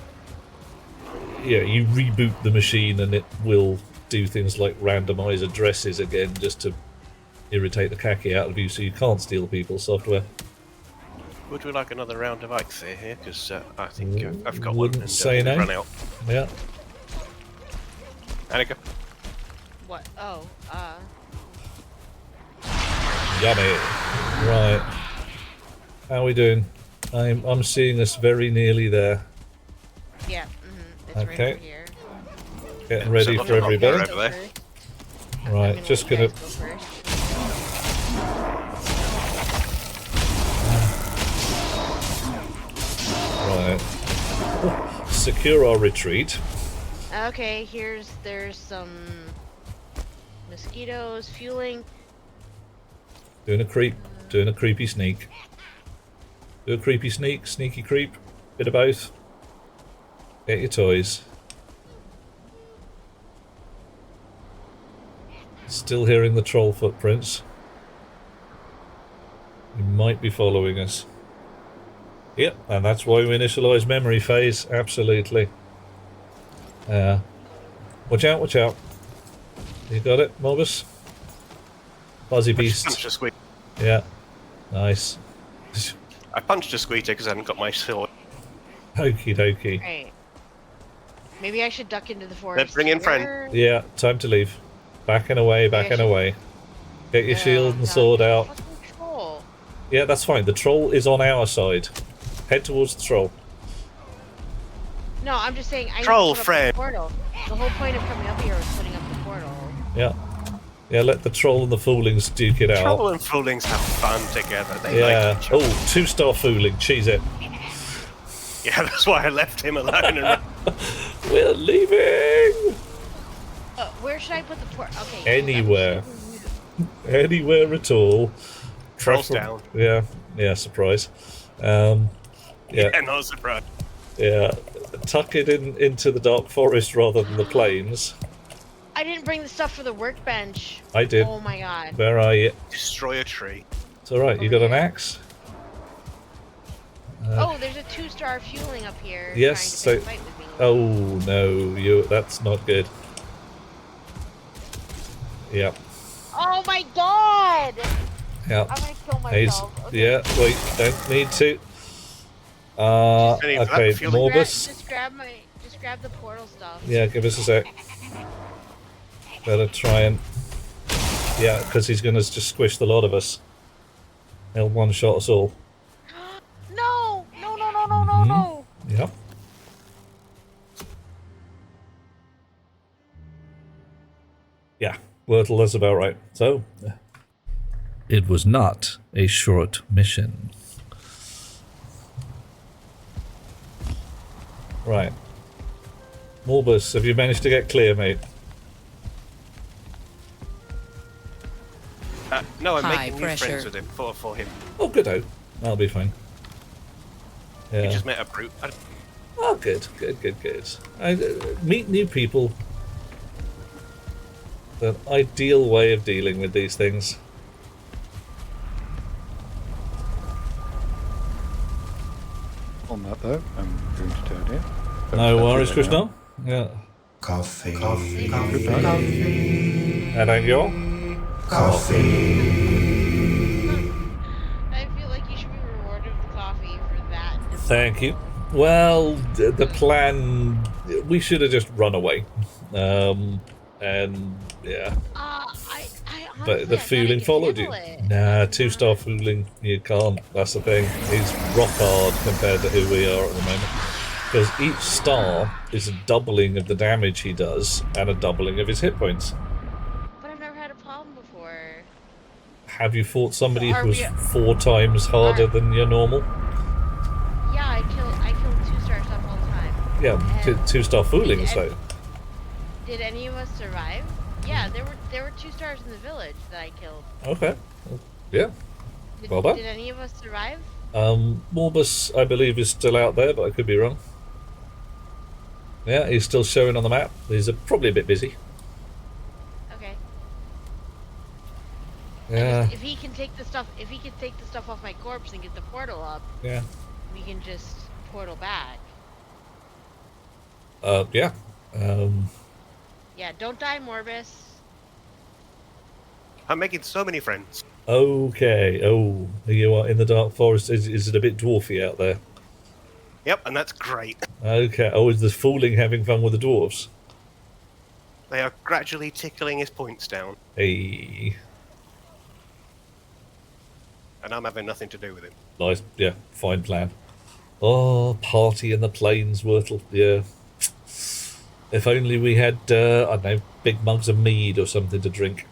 Yeah, you reboot the machine and it will do things like randomise addresses again just to irritate the khaki out of you so you can't steal people's software. Would we like another round of Ike's here? Because I think I've got Wouldn't one and say no. run out. Yeah. Annika? What? Oh, Yummy. Right. How are we doing? I'm seeing us very nearly there. yeah. It's right Okay. over here. Getting ready So for everybody. over there. Right, just gonna... Right. Secure our retreat. Okay, there's some mosquitoes fueling. Doing a creep. Doing a creepy sneak. Do a creepy sneak, sneaky creep. Bit of both. Get your toys. Still hearing the troll footprints. You might be following us. Yep, and that's why we initialise memory phase. Absolutely. Watch out, watch out. You got it, Morbus? Fuzzy beast. Punched a squeak. Yeah. Nice. I punched a squeater because I hadn't got my sword. Okie dokie. Right. Maybe I should duck into the forest. bring in friend. Where- Yeah, time to leave. Backing away, backing away. Get your shield and God, sword out. fucking troll. Yeah, that's fine. The troll is on our side. Head towards the troll. No, I'm just saying I Troll need to put friend. up the portal. The whole point of coming up here was putting up the portal. Yeah. Yeah, let the troll and the foolings duke it out. Troll and foolings have fun together. They Yeah. like each other. Oh, 2-star fooling. Cheese it. Yeah, that's why I left him alone. And We're leaving! Where should I put the portal? Okay. Anywhere. Anywhere at all. Troll's Prefer- down. Yeah. Yeah, surprise. Yeah. Yeah, not surprised. Yeah. Tuck it into the dark forest rather than the plains. I didn't bring the stuff for the workbench. I did. Oh my god. Where are you? Destroy a tree. It's alright, you got an axe? Oh, there's a 2-star fueling up here. Yes, trying to so- fight with me. Oh no, that's not good. Yep. Oh my god! Yep. I'm gonna kill He's, myself. Okay. yeah, wait, don't need to. Any of that Okay, fueling? Morbus. Just grab the portal stuff. Yeah, give us a sec. Better try and... Yeah, because he's going to just squish the lot of us. He'll one-shot us all. No! No, no, no, no, no, no! Yep. Yeah, Wordle, that's about right. So... It was not a short mission. Right. Morbus, have you managed to get clear, mate? No, I'm High making pressure. new friends with him for him. Oh, good. That'll be fine. He Yeah. just met a brute. Oh, good. Meet new people. An ideal way of dealing with these things. On that though, I'm going to turn in. No worries, Krishna. Yeah. Coffee. And then you? I feel like you should be rewarded with coffee for that. Thank you. Well, the plan... We should have just run away. And, yeah. I honestly, But the I thought I fooling could followed you. handle it. Nah, 2-star fooling, you can't. That's the thing. He's rock hard compared to who we are at the moment. Because each star is a doubling of the damage he does and a doubling of his hit points. But I've never had a problem before. Have you fought somebody Are who's we- 4 times harder than your normal? Yeah, I kill 2-star stuff all the time. Yeah, And 2-star foolings and- though. Did any of us survive? Yeah, there were 2 stars in the village that I killed. Okay. Yeah. Did, Well done. did any of us survive? Morbus, I believe, is still out there, but I could be wrong. Yeah, he's still showing on the map. He's probably a bit busy. Yeah, If he can take the stuff off my corpse and get the portal up, yeah. we can just portal back. Yeah. Um, Yeah, don't die, Morbus. I'm making so many friends. okay. Oh, you are in the dark forest. Is it a bit dwarfy out there? Yep, and that's great. Okay. Oh, is the fooling having fun with the dwarves? They are gradually tickling his points down, Hey, and I'm having nothing to do with it. nice. Yeah, fine plan. Oh, party in the plains, Wurtle. Yeah. If only we had, I don't know, big mugs of mead or something to drink.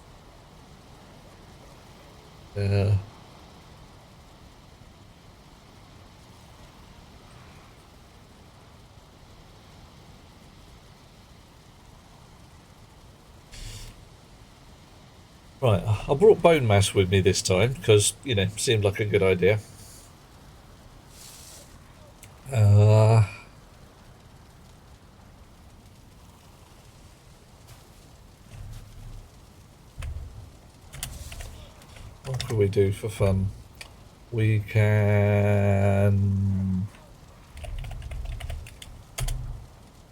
Uh, right, I brought bone mass with me this time because, seemed like a good idea. Uh, what can we do for fun? We can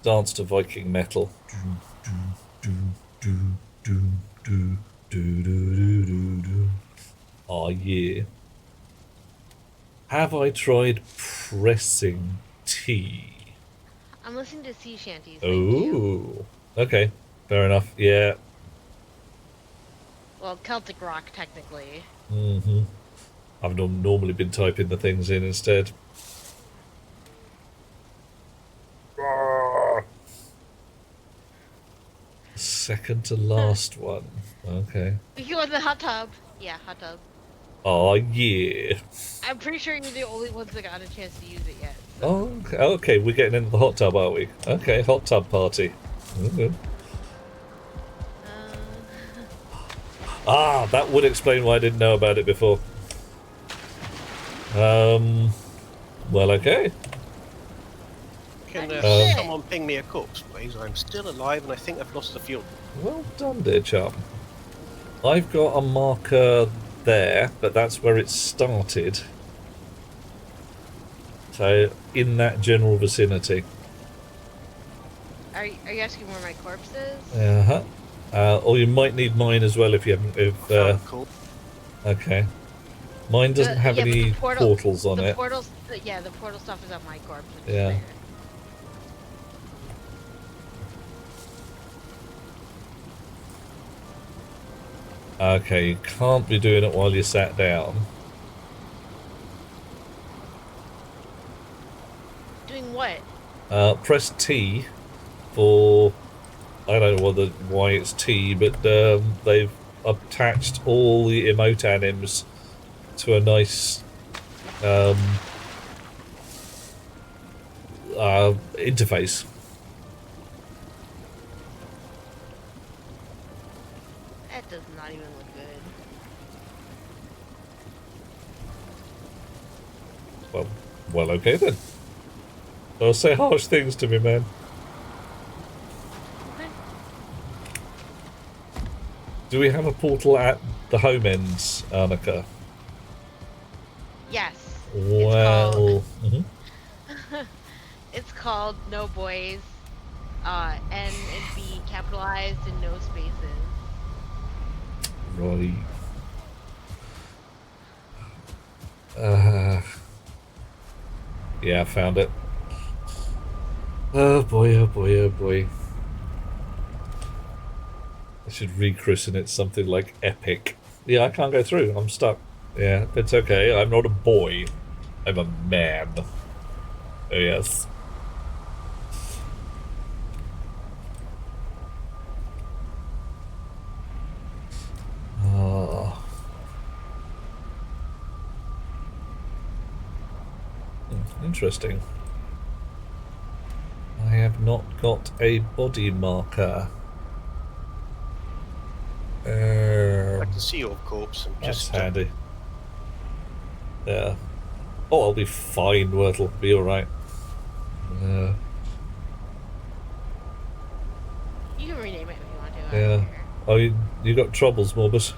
dance to Viking metal. Oh yeah. Have I tried pressing T? I'm listening to sea shanties. Thank you. Oh, okay, fair enough. Yeah. Well, Celtic rock technically. Mm-hmm. I've normally been typing the things in instead. Second to last one. Okay. You go in the hot tub. Yeah, hot tub. Oh yeah. I'm pretty sure you're the only ones that got a chance to use it yet. So. Oh, okay. We're getting into the hot tub, are we? Okay, hot tub party. Okay. Ah, that would explain why I didn't know about it before. Well, okay. Can shit. someone ping me a corpse, please? I'm still alive, and I think I've lost the fuel. Well done, dear chum. I've got a marker there, but that's where it started. So, in that general vicinity. Are you asking where my corpse is? Uh-huh. Or you might need mine as well if you haven't... Cool. Okay. Mine doesn't have yeah, but any the portals on it. The portal stuff is on my corpse. Which Yeah. Is there. Okay, you can't be doing it while you're sat down. Doing what? Press T for... I don't know why it's T, but they've attached all the emote anims to a nice interface. That does not even look good. Well, okay then. Don't say harsh things to me, man. Okay. Do we have a portal at the home ends, Annika? Yes. Well... It's called No Boys. N and B capitalized and no spaces. Right. Yeah, I found it. Oh boy, oh boy, oh boy. I should rechristen it something like Epic. Yeah, I can't go through. I'm stuck. Yeah, it's okay. I'm not a boy. I'm a man. Oh, yes. Oh. Interesting. I have not got a body marker. I can see your corpse. And That's just handy. Yeah. Oh, I'll be fine, Wurtle. Be alright. You can rename it if you want to. I Yeah. don't care. Oh, you got troubles, Morbus?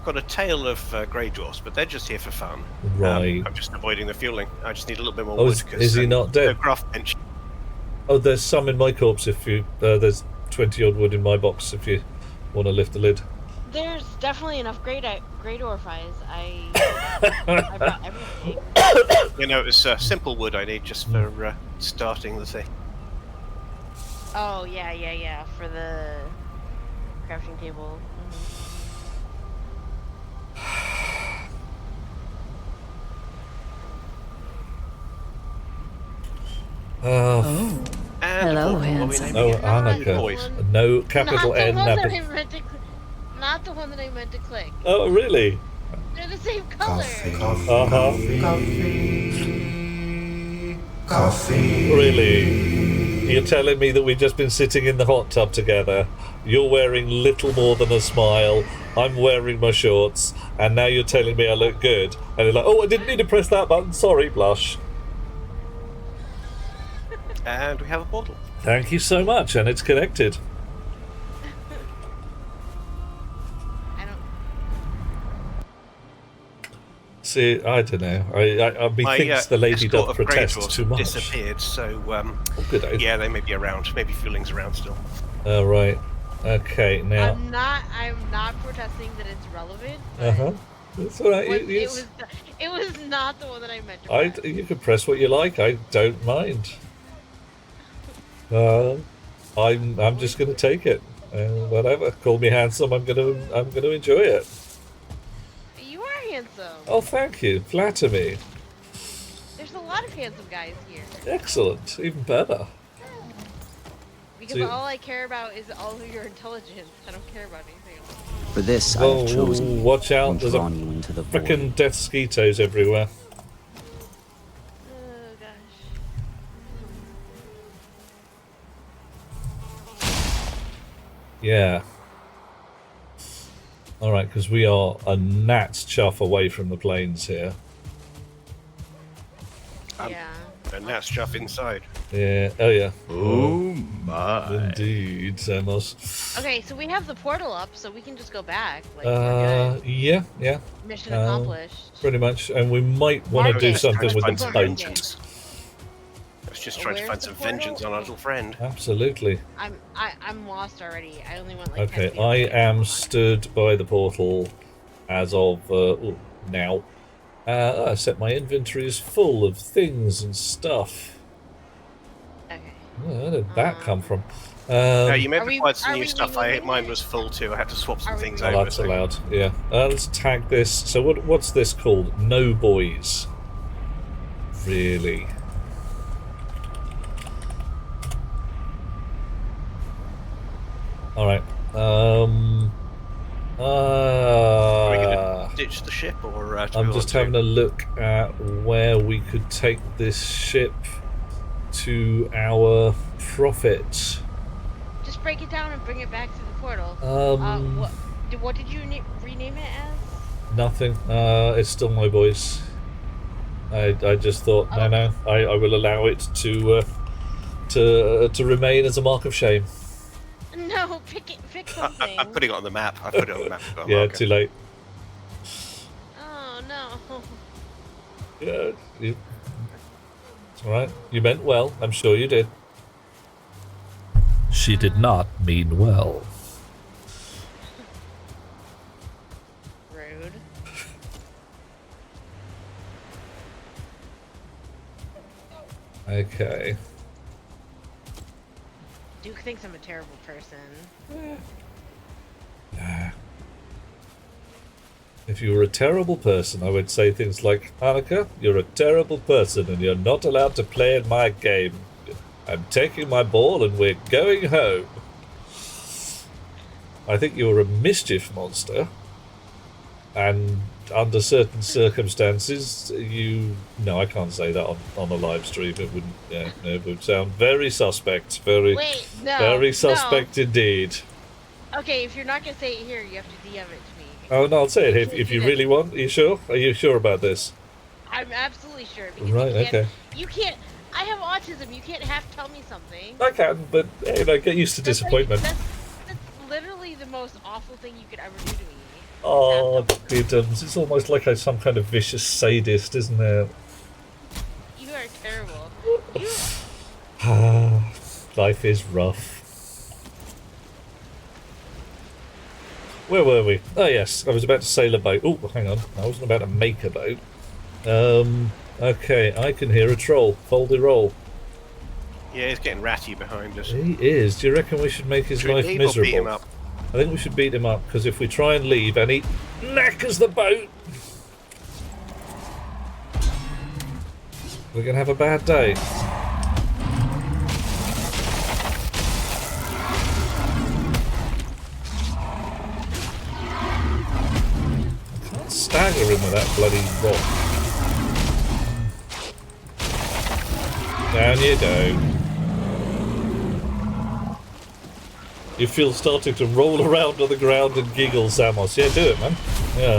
got a tail of grey dwarfs, but they're just here for fun. Right. I'm just avoiding the fueling. I just need a little bit more Oh, wood. is he not dead? No craft bench. Oh, there's some in my corpse if you... there's 20 odd wood in my box if you want to lift the lid. There's definitely enough great orphies. I brought everything. You know, it's simple wood I need just for starting the thing. Oh yeah. For the crafting table. Oh. And Hello, what are we handsome. naming No, it? Annika. No capital Not the N. one that I meant to not the one that I meant to click. Oh, really? They're the same color. Uh-huh. Really? You're telling me that we've just been sitting in the hot tub together. You're wearing little more than a smile. I'm wearing my shorts. And now you're telling me I look good. And you're like, oh, I didn't need to press that button. Sorry, blush. And we have a portal. Thank you so much. And it's connected. I don't. See, I don't know. I methinks the lady escort doth of grey protest dwarfs too have much. disappeared, so Oh, good day. yeah, they may be around. Maybe Fueling's around still. Oh, right. Okay, now... I'm not protesting that it's relevant. But Uh-huh. It's all right. it was not the one that I meant to press. You can press what you like. I don't mind. I'm just going to take it. Whatever. Call me handsome. I'm gonna enjoy it. You are handsome. Oh, thank you. Flatter me. There's a lot of handsome guys here. Excellent. Even better. Because So- all I care about is all of your intelligence. I don't care about anything else. For this I Oh, have chosen you watch out! and There's a drawn you into the void. frickin' death skeetos everywhere. Oh gosh. Yeah. All right, because we are a gnat's chuff away from the plains here. Yeah. And that's stuff inside. Yeah. Oh yeah. Oh my. Indeed, Samos. Okay, so we have the portal up, so we can just go back. Like, we're good. Yeah. Mission accomplished. Pretty much, and we might want to Okay, do something let's with find the some boat. vengeance. I was just trying to Where's find the some portal? vengeance on our little friend. Absolutely. I'm lost already. I only went like 10 Okay, feet I away. am stood by the portal as of now. I set my inventory is full of things and stuff. Okay. Where did that come from? Now, you may Are have we- acquired some are new we stuff. removing Mine it? was full too. I had to swap some Are we things Oh, over. that's so- allowed. Yeah. Let's tag this. So what's this called? No boys. Really? All right. Are we going to ditch the ship, or do we I'm want just to? having a look at where we could take this ship to our profit. Just break it down and bring it back to the portal. Um, What did you rename it as? Nothing. It's still my voice. I just thought Oh. no. I will allow it to remain as a mark of shame. No, pick something. I'm putting it on the map. I put it on the map. I've got a Yeah, marker. too late. Oh no. Yeah, it's all right. You meant well. I'm sure you did. She did not mean well. Rude. Okay. Duke thinks I'm a terrible person. If you were a terrible person, I would say things like, Annika, you're a terrible person and you're not allowed to play in my game. I'm taking my ball and we're going home. I think you're a mischief monster. And under certain circumstances, No, I can't say that on a live stream. It wouldn't... Yeah, no, it would sound very suspect. Very Wait, suspect indeed. No. Okay, if you're not gonna say it here, you have to DM it to me. Oh, no, I'll say it You if can't you do that. really want. Are you sure? Are you sure about this? I'm absolutely sure. Because Right, you can't, okay. You can't. I have autism. You can't half tell me something. I can, but get used to That's like- disappointment. that's literally the most awful thing you could ever do to me. Oh, That's diddums. It's almost like I'm some kind of vicious sadist, isn't it? you are terrible. You Life is rough. Where were we? Oh, yes. I was about to sail a boat. Oh, hang on. I wasn't about to make a boat. Okay. I can hear a troll. Foldy roll. Yeah, he's getting ratty behind us. He is. Do you reckon we should make his Should we life leave or beat him miserable? up? I think we should beat him up, because if we try and leave and he knackers the boat, we're going to have a bad day. I can't stagger him with that bloody rock. Down you go. You feel starting to roll around on the ground and giggle, Samos. Yeah, do it, man. Yeah.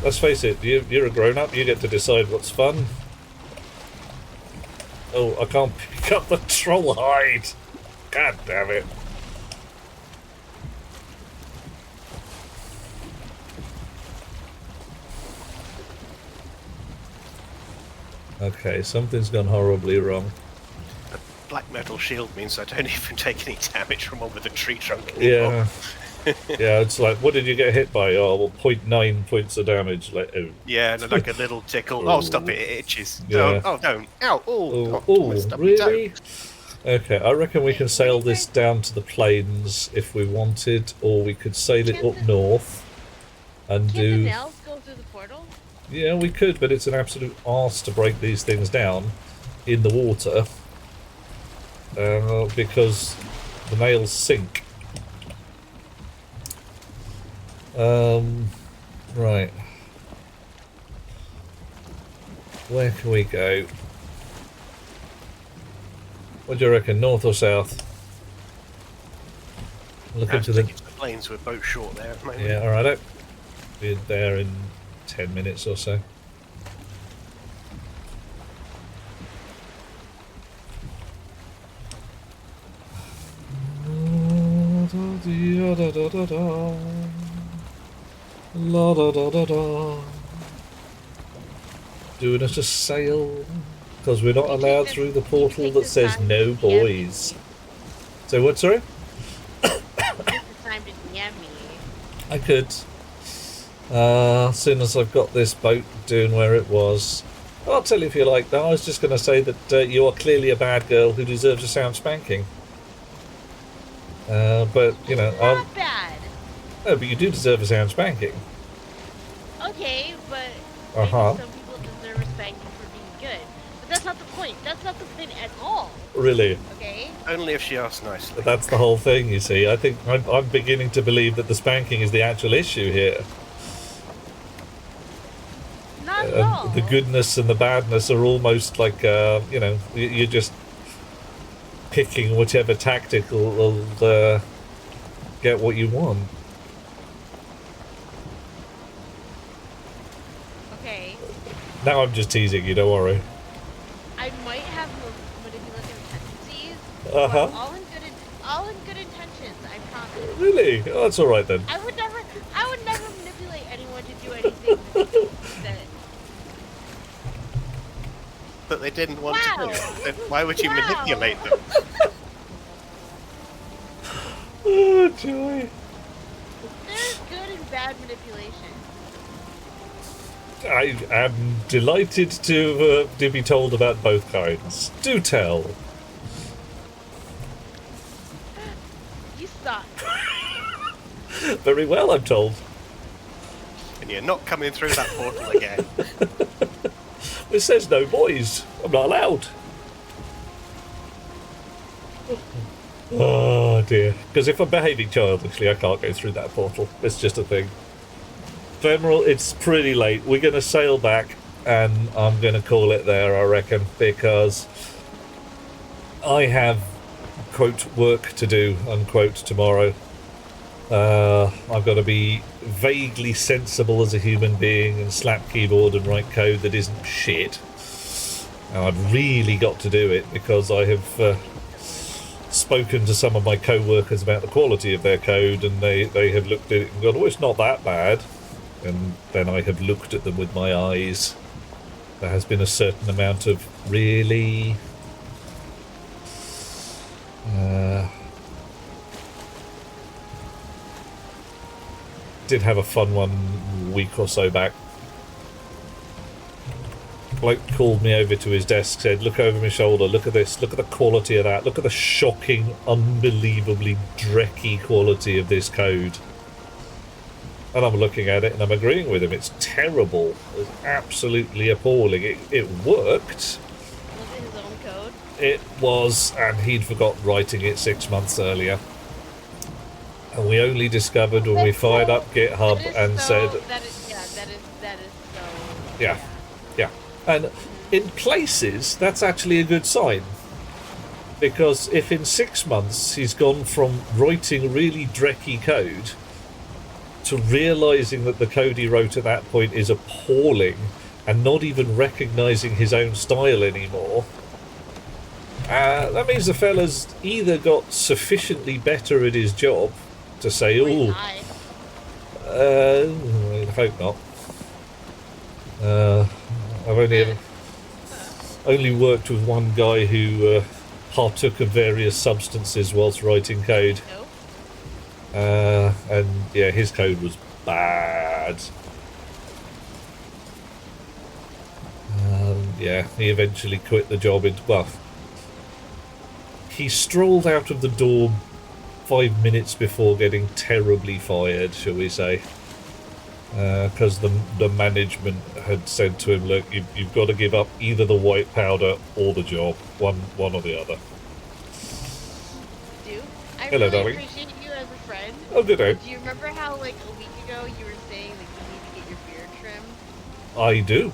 Let's face it, you're a grown-up. You get to decide what's fun. Oh, I can't pick up the troll hide. God damn it. Okay, something's gone horribly wrong. Black metal shield means I don't even take any damage from one with a tree trunk anymore. Yeah. Yeah, it's like, what did you get hit by? Oh, well, 0.9 points of damage. Like, oh. Yeah, and like a little tickle. Oh, stop it, it itches. Yeah. Oh, don't. Ow, Oh, almost stubbed my toe. really? Okay, I reckon we can sail this down to the plains if we wanted, or we could sail it up north and can't the do... nails go through the portal? Yeah, we could, but it's an absolute arse to break these things down in the water because the nails sink. Right. Where can we go? What do you reckon, north or south? Look I into think the... it's the planes, we're both short there at the moment. Yeah, alright. Be there in 10 minutes or so. La da da da da. Doing us a sail because we're not allowed through the portal that says no boys. So what, sorry? Take the time to DM me. I could. As soon as I've got this boat doing where it was. I'll tell you if you like that. I was just going to say that you are clearly a bad girl who deserves a sound spanking. But, you know... Not bad. No, but you do deserve a sound spanking. Okay, but maybe Uh-huh. some people deserve a spanking for being good. But that's not the point. That's not the point at all. Really. Okay? Only if she asks nicely. That's the whole thing, you see. I think I'm beginning to believe that the spanking is the actual issue here. Not at all. The goodness and the badness are almost like, you know, you're just picking whichever tactic will get what you want. Okay. Now I'm just teasing you, don't worry. I might have manipulative tendencies. Uh-huh. But all in good intentions, I promise. Really? Oh, that's alright then. I would never manipulate anyone to do anything that But they didn't want Wow. to do it. Then why would you Wow. manipulate them? Oh, joy. there's good and bad manipulation. I am delighted to be told about both kinds. Do tell. You suck. Very well, I'm told. And you're not coming through that portal again. It says no boys. I'm not allowed. Oh dear. Because if I'm behaving childishly, I can't go through that portal. It's just a thing. Femoral, it's pretty late. We're going to sail back, and I'm going to call it there, I reckon, because I have, quote, work to do, unquote, tomorrow. I've got to be vaguely sensible as a human being and slap keyboard and write code that isn't shit. And I've really got to do it because I have spoken to some of my co-workers about the quality of their code, and they have looked at it and gone, oh, it's not that bad. And then I have looked at them with my eyes. There has been a certain amount of, really? Did have a fun one week or so back. Bloke called me over to his desk, said, look over my shoulder, look at this, look at the quality of that, look at the shocking, unbelievably drecky quality of this code. And I'm looking at it and I'm agreeing with him. It's terrible. It's absolutely appalling. It worked. Was it his own code? It was, and he'd forgot writing it 6 months earlier. And we only discovered when we fired up GitHub and said... That is so... Yeah. And in places, that's actually a good sign. Because if in 6 months he's gone from writing really drecky code to realising that the code he wrote at that point is appalling and not even recognising his own style anymore, that means the fella's either got sufficiently better at his job to say, oh, I hope not. I've only worked with one guy who partook of various substances whilst writing code. And yeah, his code was bad. Yeah, he eventually quit the job. He strolled out of the door 5 minutes before getting terribly fired, shall we say. Because the management had said to him, look, you've got to give up either the white powder or the job. One or the other. Dude, I Hello, really darling. appreciate you as a friend. Oh, good day. Do you remember how, like, a week ago you were saying that you need to get your beard trimmed? I do.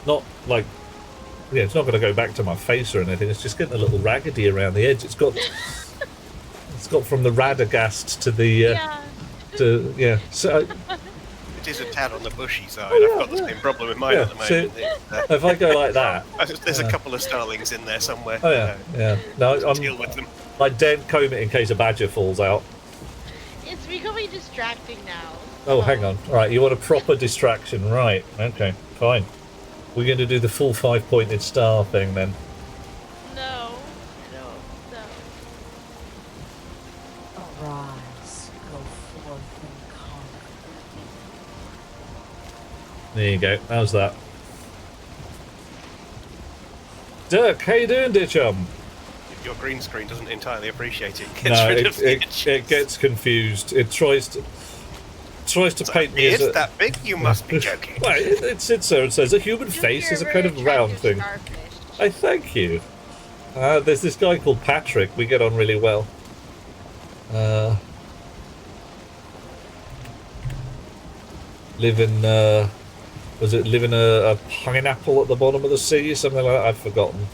Not like... Yeah, it's not going to go back to my face or anything. It's just getting a little raggedy around the edge. It's got from the Radagast to the... Yeah. Yeah. So... It is a tad on the bushy side. Oh, yeah, I've got the same problem with mine Yeah, at the moment. if I go like that... There's a couple of starlings in there somewhere. Oh, yeah. Yeah. No, Deal with them. I daren't comb it in case a badger falls out. It's becoming distracting now. Oh, so- hang on. All right, you want a proper distraction. Right. Okay, fine. We're going to do the full 5-pointed star thing then. No. Arise, go forth and conquer. There you go. How's that? Dirk, how you doing, dear chum? Your green screen doesn't entirely appreciate it. Gets No, rid of the it edges. gets confused. It tries to paint me as It's a... that big? You must be joking. Well, it sits there and says a human Dude, face you're is a very kind of round attractive thing. starfish. I thank you. There's this guy called Patrick. We get on really well. Live in a pineapple at the bottom of the sea? Something like that. I've forgotten.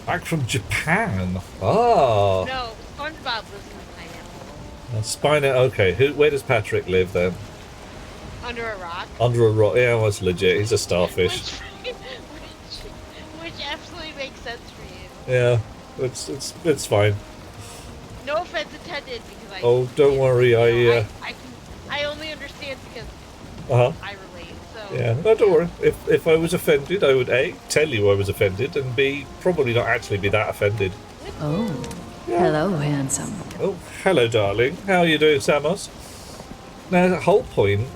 Back from Japan. Ah. No, SpongeBob lives in the pineapple. Spina. Okay. Where does Patrick live then? Under a rock. Under a rock. Yeah, well, it's legit. He's a starfish. Which absolutely makes sense for you. Yeah. It's fine. No offense intended, because I. Oh, don't worry. I only understand because Uh huh. I relate. So. Yeah, no, don't worry. If I was offended, I would A, tell you I was offended, and B, probably not actually be that offended. Oh, hello, handsome. Oh, hello, darling. How are you doing, Samos? Now, the whole point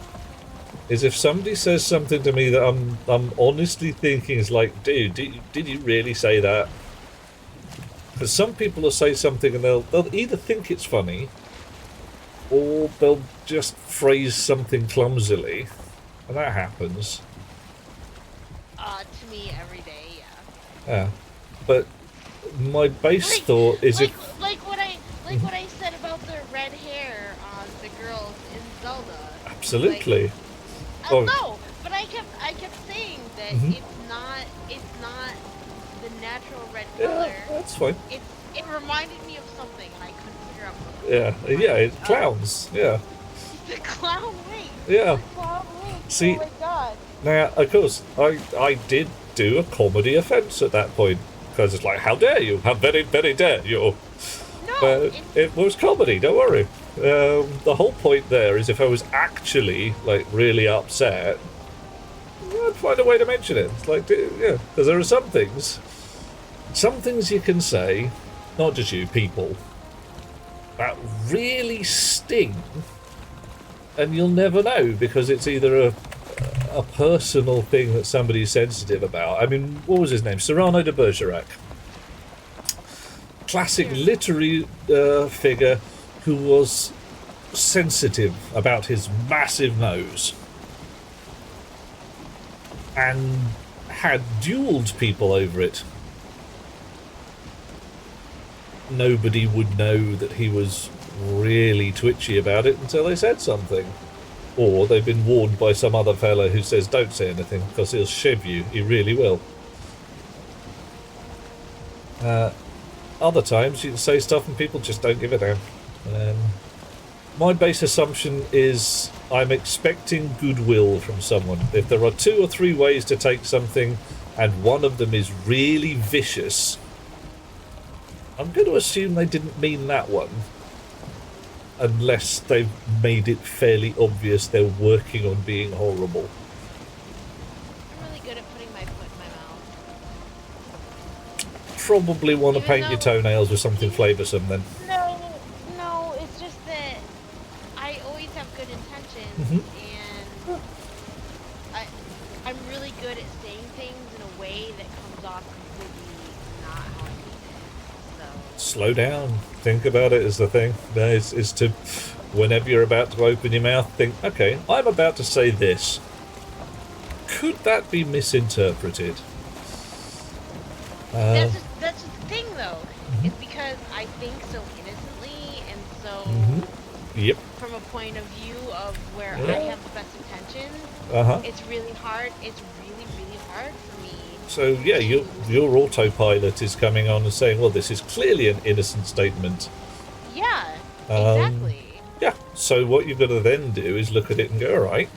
is if somebody says something to me that I'm honestly thinking is like, dude, did you really say that? Because some people will say something and they'll either think it's funny, or they'll just phrase something clumsily, and that happens. To me every day, yeah. Yeah, but my base thought is like what I said about the red hair on the girls in Zelda. absolutely. No, but I kept saying that Mhm. it's not the natural red Yeah, color. that's fine. It reminded me of something and I couldn't figure out what Yeah, it's clowns. Yeah, the clown wing. yeah. The clown wing. See- Oh my god. Now, of course, I did do a comedy offence at that point. because it's like, how dare you? How very, very dare you? No, But it was comedy, don't worry. The whole point there is if I was actually, like, really upset, I'd find a way to mention it. It's like, yeah, because there are some things you can say, not just you, people, that really sting, and you'll never know because it's either a personal thing that somebody's sensitive about. I mean, what was his name? Cyrano de Bergerac. Classic literary figure who was sensitive about his massive nose and had duelled people over it. Nobody would know that he was really twitchy about it until they said something. Or they've been warned by some other fellow who says don't say anything because he'll shiv you. He really will. Other times you can say stuff and people just don't give a damn. My base assumption is I'm expecting goodwill from someone. If there are 2 or 3 ways to take something and one of them is really vicious, I'm going to assume they didn't mean that one. Unless they've made it fairly obvious they're working on being horrible. I'm really good at putting my foot in my mouth. Probably want to Even paint your though- toenails with something flavoursome then. No, it's just that I always have good intentions, Mhm. and I'm really good at saying things in a way that comes off completely not how I mean it. So Slow down. Think about it is the thing. Is to, whenever you're about to open your mouth, think, okay, I'm about to say this. Could that be misinterpreted? that's just the thing, though. It's because I think so innocently, and so Yep. from a point of view of where I Yeah. have the best intentions, Uh-huh. it's really hard. It's really, really hard for me. So, yeah, your autopilot is coming on and saying, well, this is clearly an innocent statement. Yeah, Um, exactly. Yeah, so what you've got to then do is look at it and go, alright,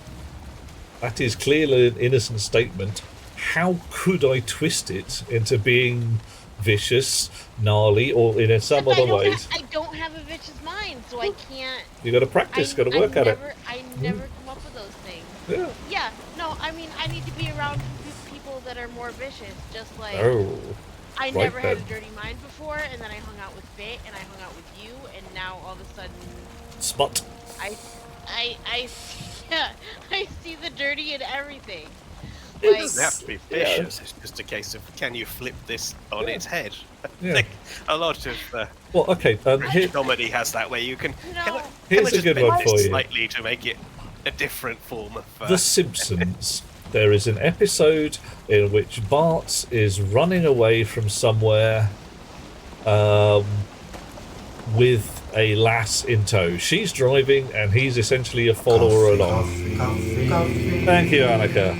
that is clearly an innocent statement. How could I twist it into being vicious, gnarly, or in some But other ways? I don't have a vicious mind, so I can't. You've got to practice, got to work at it. I never come up with those things. Yeah. Yeah, no, I mean, I need to be around people that are more vicious, just like Oh. I right never had a then. dirty mind before, and then I hung out with Bit, and I hung out with you, and now all of a sudden, Spot. I, yeah, I see the dirty in everything. It Like, doesn't have to be vicious. It's just a case of can you flip this on its head? I Yeah. think a lot of Well, okay, here, comedy has that where you can. No. Here's a just good bend one this for you. slightly to make it a different form of. The Simpsons. There is an episode in which Bart is running away from somewhere with a lass in tow. She's driving and he's essentially a follower along. Thank you, Annika.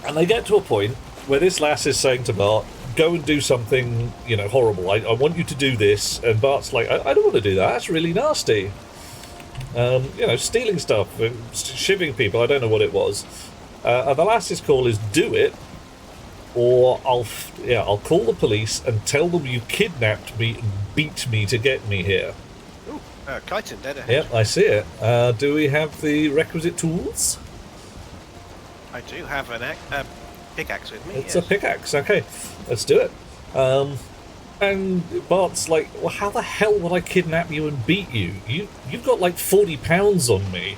And they get to a point where this lass is saying to Bart, go and do something, horrible. I want you to do this. And Bart's like, I don't want to do that. That's really nasty. Stealing stuff, shivving people, I don't know what it was. And the lass's call is do it, or I'll call the police and tell them you kidnapped me and beat me to get me here. Ooh, chitin dead ahead. Yep, I see it. Do we have the requisite tools? I do have a pickaxe with me. It's yes. a pickaxe, okay. Let's do it. And Bart's like, well, how the hell would I kidnap you and beat you? You've got like 40 pounds on me.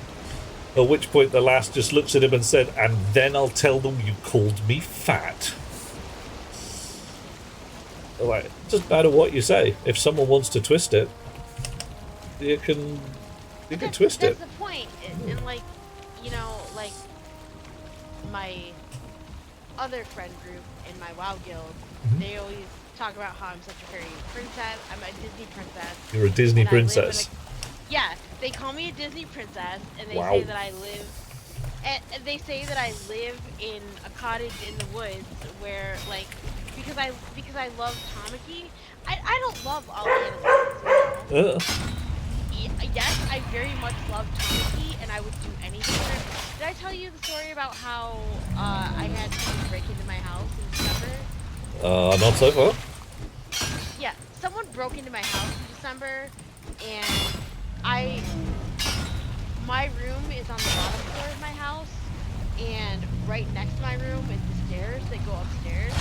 At which point the lass just looks at him and said, and then I'll tell them you called me fat. Like, it doesn't matter what you say. If someone wants to twist it, you can twist it. That's the point. And like my other friend group in my WoW guild, they always talk about how I'm such a fairy princess. I'm a Disney princess. You're a Disney and I live in princess. Yeah, they call me a Disney princess, and they Wow. say that I live. And they say that I live in a cottage in the woods where, like, because I love Tamaki. I don't love all animals, you know? yes, I very much love Tamaki, and I would do anything for it. Did I tell you the story about how I had someone break into my house in December? Not so far. Yeah, someone broke into my house in December, and I my room is on the bottom floor of my house, and right next to my room is the stairs that go upstairs.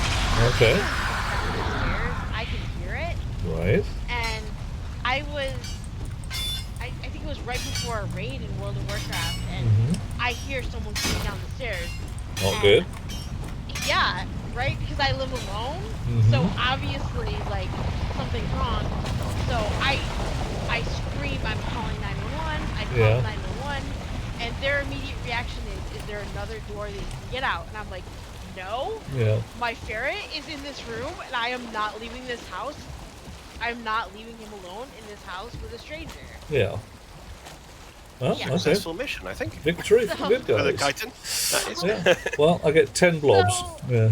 Okay. Someone comes down the stairs, I can hear it, Right. and I was I think it was right before a raid in World of Warcraft, and Hmm. I hear someone coming down the stairs, Not and good. yeah, right, because I live alone, so Hmm. obviously like something's wrong. So I scream, I'm calling 911. I call Yeah. 911, and their immediate reaction is there another door that you can get out? And I'm like, no, Yeah. my ferret is in this room, and I am not leaving this house. I'm not leaving him alone in this house with a stranger. Yeah. Well, Yeah. okay. Successful mission, I think. Victory for the So, good For the guys. chitin. That is. Yeah. Well, I get 10 blobs. so Yeah.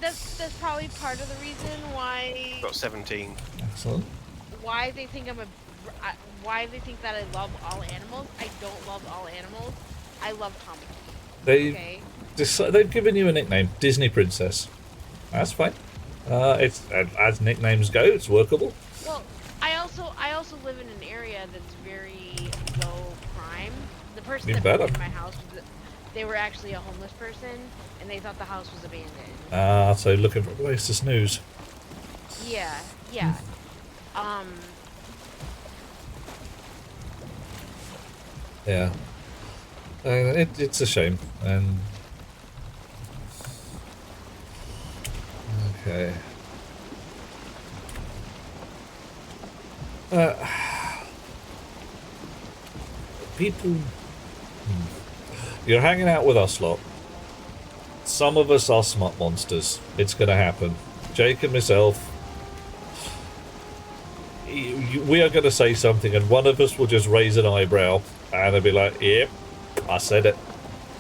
that's probably part of the reason why Got 17. Excellent. they think why they think that I love all animals. I don't love all animals. I love Tamaki. They Okay. they've given you a nickname, Disney Princess. That's fine. It's as nicknames go, it's workable. Well, I also live in an area that's very low crime. The person Even that broke better. into my house they were actually a homeless person, and they thought the house was abandoned. So looking for a place to snooze. Yeah, yeah. Yeah. It's a shame. And okay. People. You're hanging out with us lot. Some of us are smut monsters. It's gonna happen. Jake and myself. We are gonna say something, and one of us will just raise an eyebrow, and they'll be like, "Yep, I said it,"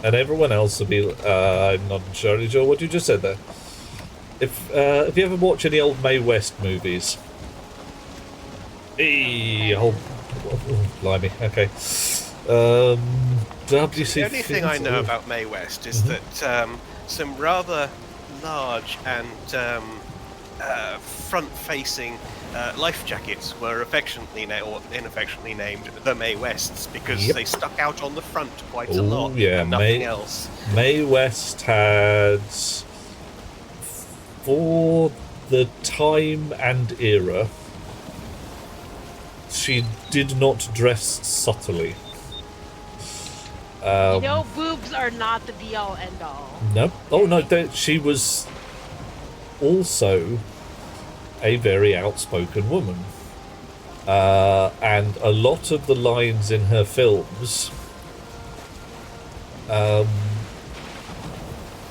and everyone else will be, "I'm not entirely sure what you just said there." If you ever watch any old Mae West movies, oh, blimey, okay. WC. The only thing I know about Mae West is that some rather large and front-facing life jackets were affectionately or inaffectionately named the Mae Wests because Yep. they stuck out on the front quite a lot. Oh yeah, and nothing else. Mae West had, for the time and era, she did not dress subtly. Boobs are not the be-all, end-all. No. Oh no, she was also a very outspoken woman. And a lot of the lines in her films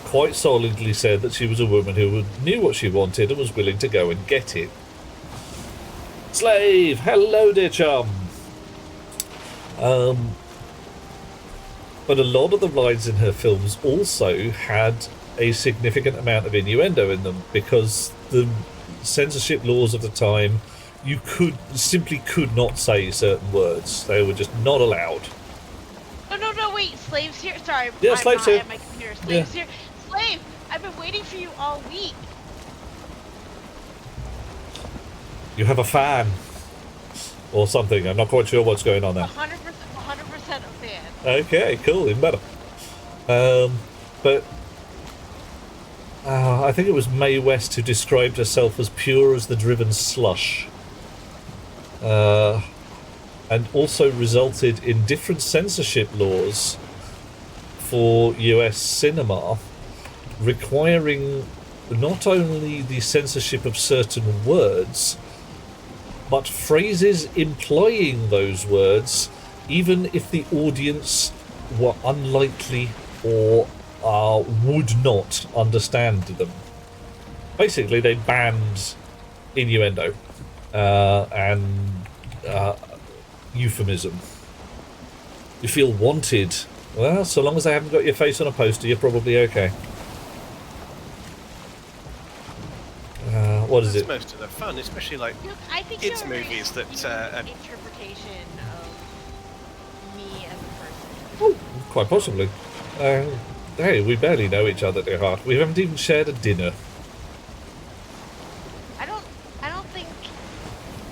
quite solidly said that she was a woman who knew what she wanted and was willing to go and get it. Slave! Hello, dear chum! But a lot of the lines in her films also had a significant amount of innuendo in them because the censorship laws of the time, you simply could not say certain words. They were just not allowed. No, wait, slaves here? Sorry, Yeah, I'm slaves not here. at my computer. Slaves here. Slave, I've been waiting for you all week. You have a fan. Or something. I'm not quite sure what's going on there. 100% a fan. Okay, cool, even better. But I think it was Mae West who described herself as pure as the driven slush. And also resulted in different censorship laws for US cinema, requiring not only the censorship of certain words, but phrases implying those words, even if the audience were unlikely or would not understand them. Basically, they banned innuendo and euphemism. You feel wanted. Well, so long as they haven't got your face on a poster, you're probably okay. What is That's it? most of the fun, especially like Look, I think kids' you have a very movies that skewed interpretation of me as a person. Oh, quite possibly. Hey, we barely know each other, dear heart. We haven't even shared a dinner. I don't think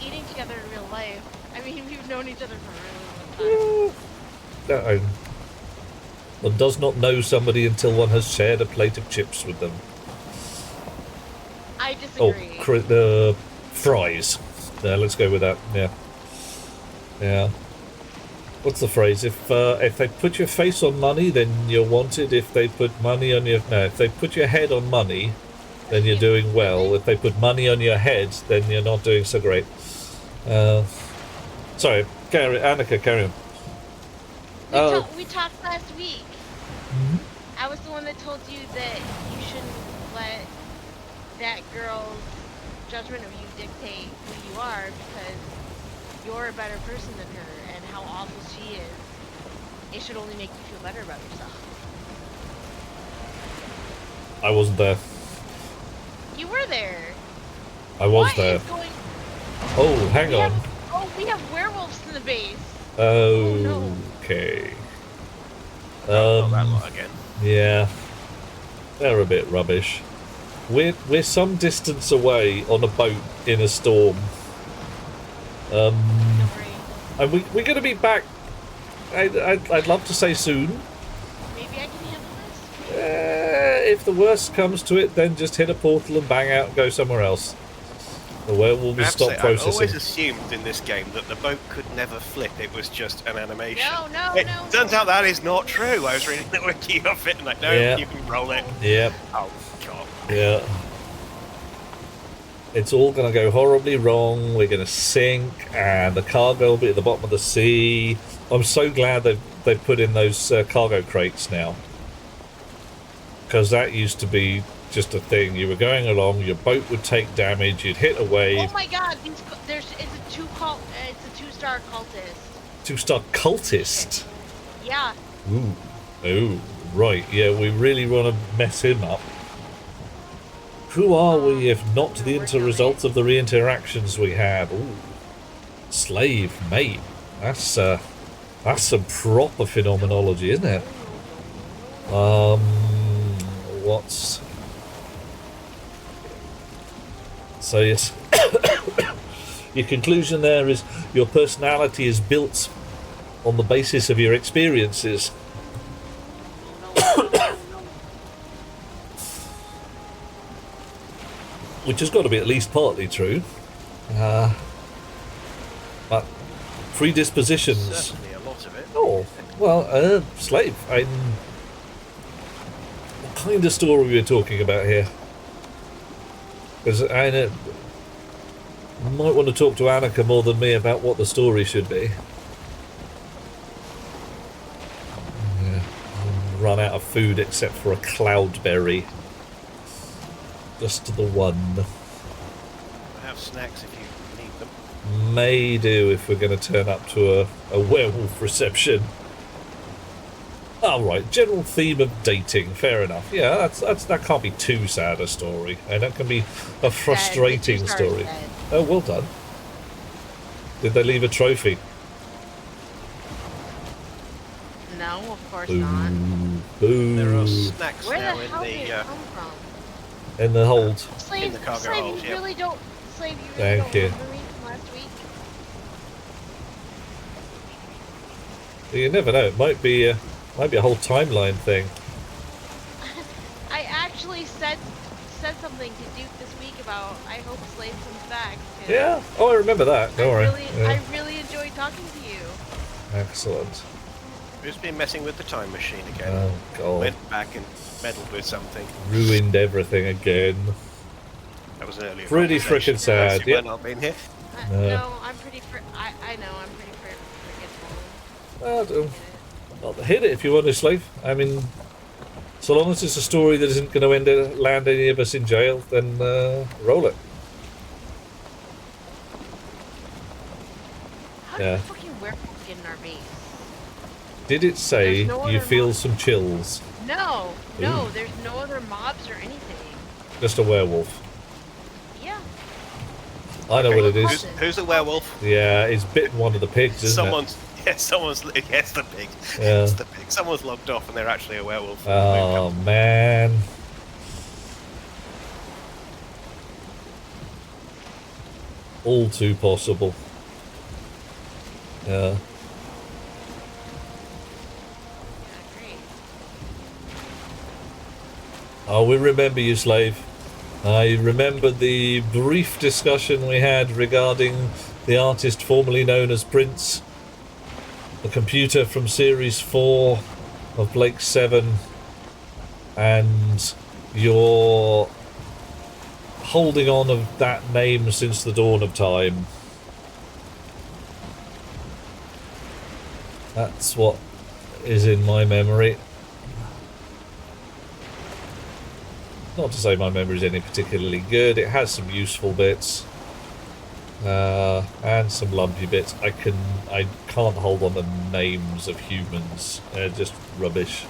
eating together in real life. I mean, we've known each other for a really long time. One does not know somebody until one has shared a plate of chips with them. I Oh, disagree. fries. Let's go with that. Yeah. Yeah. What's the phrase? If they put your face on money, then you're wanted. If they put money on your... No, if they put your head on money, then you're doing well. If they put money on your head, then you're not doing so great. Sorry, Annika, carry on. We talked last week. I was the one that told you that you shouldn't let that girl's judgment of you dictate who you are, because you're a better person than her, and how awful she is. It should only make you feel better about yourself. I wasn't there. You were there. I was What there. is going... Oh, hang on. We have werewolves in the base. Oh, okay. Not that lot again. Yeah. They're a bit rubbish. We're some distance away on a boat in a storm. Don't worry. And we're going to be back. I'd love to say soon. Maybe I can handle this. If the worst comes to it, then just hit a portal and bang out and go somewhere else. The werewolf will stop I've processing. always assumed in this game that the boat could never flip, it was just an animation. No. Turns out that is not true. I was reading the wiki of it and like, no, Yeah. you can roll it. Yep. Oh, God. Yeah. It's all going to go horribly wrong. We're going to sink, and the cargo will be at the bottom of the sea. I'm so glad they've put in those cargo crates now. Because that used to be just a thing. You were going along, your boat would take damage, you'd hit a wave. Oh my God! It's a two-star cultist. 2-star cultist? Yeah. Ooh. Oh, right. Yeah, we really want to mess him up. Who are we if not the result of the re-interactions we had? Ooh. Slave, mate. That's some proper phenomenology, isn't it? What's... So yes, your conclusion there is your personality is built on the basis of your experiences. Which has got to be at least partly true. But predispositions... Certainly a lot of it. Oh, well, slave. What kind of story are we talking about here? Because I might want to talk to Annika more than me about what the story should be. Yeah, I'll run out of food except for a cloudberry. Just the one. I have snacks if you need them. May do if we're going to turn up to a werewolf reception. Alright, general theme of dating, fair enough. Yeah, that can't be too sad a story, and that can be a frustrating story. Oh, well done. Did they leave a trophy? No, of course not. Boo. There are snacks Where now the hell did it come from? In the hold. Slave, In the cargo Slave, hold, you yeah. really don't. Slave, you really Thank don't you. remember me from last week. You never know. It might be a whole timeline thing. I actually said something to Duke this week about I hope Slave comes back. Too. Yeah. Oh, I remember that. Don't worry. I really enjoyed talking to you. Excellent. Who's been messing with the time machine again? Oh God. Went back and meddled with something. Ruined everything again. That was an earlier Pretty conversation. frickin' sad, You yep. might not been here. No, I'm pretty. I know I'm pretty forgetful. Well, hit it if you want to, Slave. I mean, so long as it's a story that isn't going to land any of us in jail, then roll it. How did Yeah. the fucking werewolf get in our base? Did it say There's no you other feel mob. some chills? No, Ooh. there's no other mobs or anything. Just a werewolf. Yeah. I know what it is. Who's a werewolf? Yeah, it's bitten one of the pigs, isn't Someone's Yeah, someone's. Yes, the pig. Yeah. It's the pig. Someone's logged off and they're actually a werewolf. Oh man. All too possible. Yeah. Yeah, great. Oh, we remember you, Slave. I remember the brief discussion we had regarding the artist formerly known as Prince, the computer from Series 4 of Blake 7, and your holding on of that name since the dawn of time. That's what is in my memory. Not to say my memory is any particularly good. It has some useful bits, and some lumpy bits. I can't hold on to names of humans. They're just rubbish.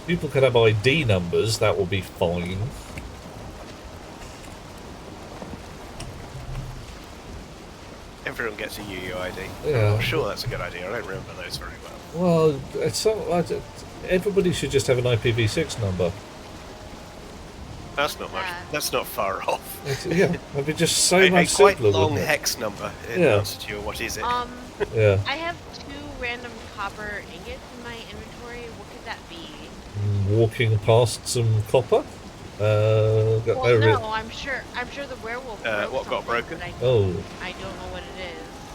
People can have ID numbers. That will be fine. Everyone gets a UUID. Yeah. I'm not sure that's a good idea. I don't remember those very well. Well, everybody should just have an IPv6 number. That's not much. That's not far off. Yeah, it'd be just so A much quite simpler, long wouldn't it? hex number in Yeah. answer to your what is it? Yeah. I have 2 random copper ingots in my inventory. What could that be? Walking past some copper. Got Well, no no, I'm sure the werewolf. broke what got something, broken? but Oh. I don't know what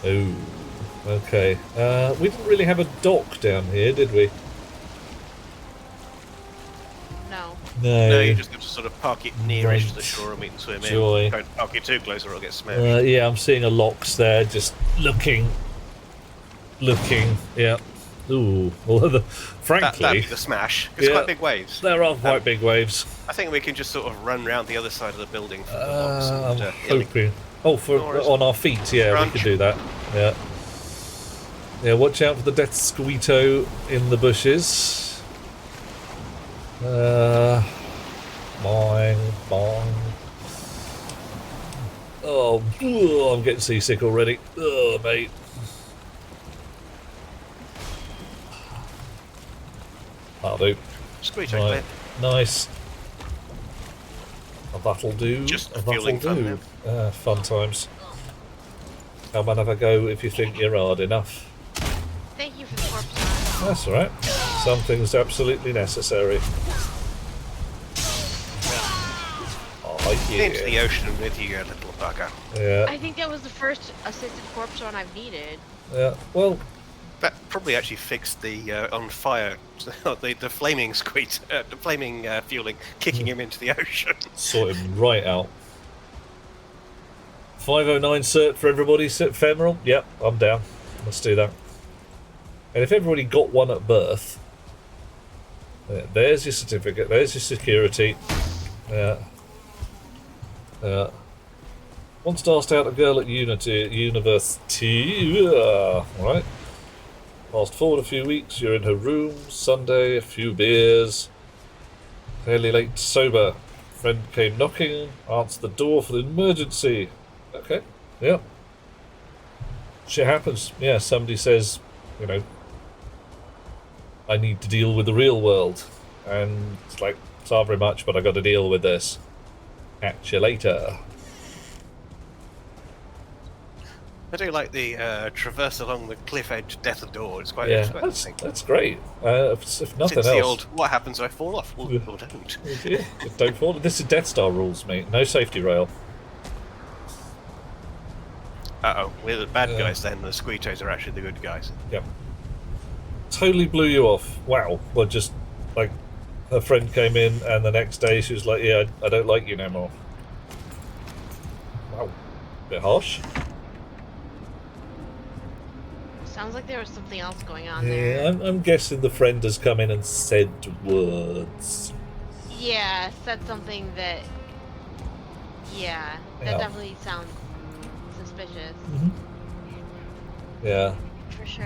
it is. Oh. Okay. We didn't really have a dock down here, did we? No. No. No, you just have to sort of park it nearish to the Right. shore and we can swim Joy. in. Don't park it too close or it'll get smashed. Yeah, I'm seeing a locks there, just looking. Yeah. Ooh. Although, That'd frankly, be the smash. It's Yeah. quite big waves. there are quite big waves. I think we can just sort of run round the other side of the building for the locks I'm and illegally- hoping. Oh, on our feet, yeah, Crunch. we could do that. Yeah. Yeah, watch out for the death squeeto in the bushes. Boing, boing. Oh, I'm getting seasick already. Oh, mate. That'll do. Squeeze Right. over Nice. That'll do. Just That'll feeling fun do. Fun times. Come and have a go if you think you're hard enough. Thank you for the corpse run. That's all right. Something's absolutely necessary. Oh, into the yeah. ocean with you, you little bugger. Yeah. I think that was the first assisted corpse run I've needed. Yeah. Well, That probably actually fixed the on fire, the flaming squeak, the flaming fueling, kicking him into the ocean. sort him right out. 509 cert for everybody. Cert femoral. Yep, I'm down. Let's do that. And if everybody got one at birth, there's your certificate. There's your security. Yeah. Once asked out a girl at university. Right. Fast forward a few weeks, you're in her room, Sunday, a few beers. Fairly late sober. Friend came knocking, answered the door for the emergency. Okay, yeah. Shit happens. Yeah, somebody says, I need to deal with the real world. And it's like, sorry very much, but I got to deal with this. Catch you later. I do like the traverse along the cliff edge death door. It's quite, Yeah, it's quite interesting. that's great. If nothing It's else. the old, what happens if I fall off? Well, Yeah. well, don't. Yeah, don't fall. This is Death Star rules, mate. No safety rail. Uh-oh, we're the bad Yeah. guys then. The Squeetos are actually the good guys. Yep. Totally blew you off. Wow. Well, just like her friend came in, and the next day she was like, "Yeah, I don't like you no more." Wow. Bit harsh. Sounds like there was something else going on Yeah, there. I'm guessing the friend has come in and said words. Yeah, said something that. Yeah, that Yeah. definitely sounds suspicious. Yeah. For sure.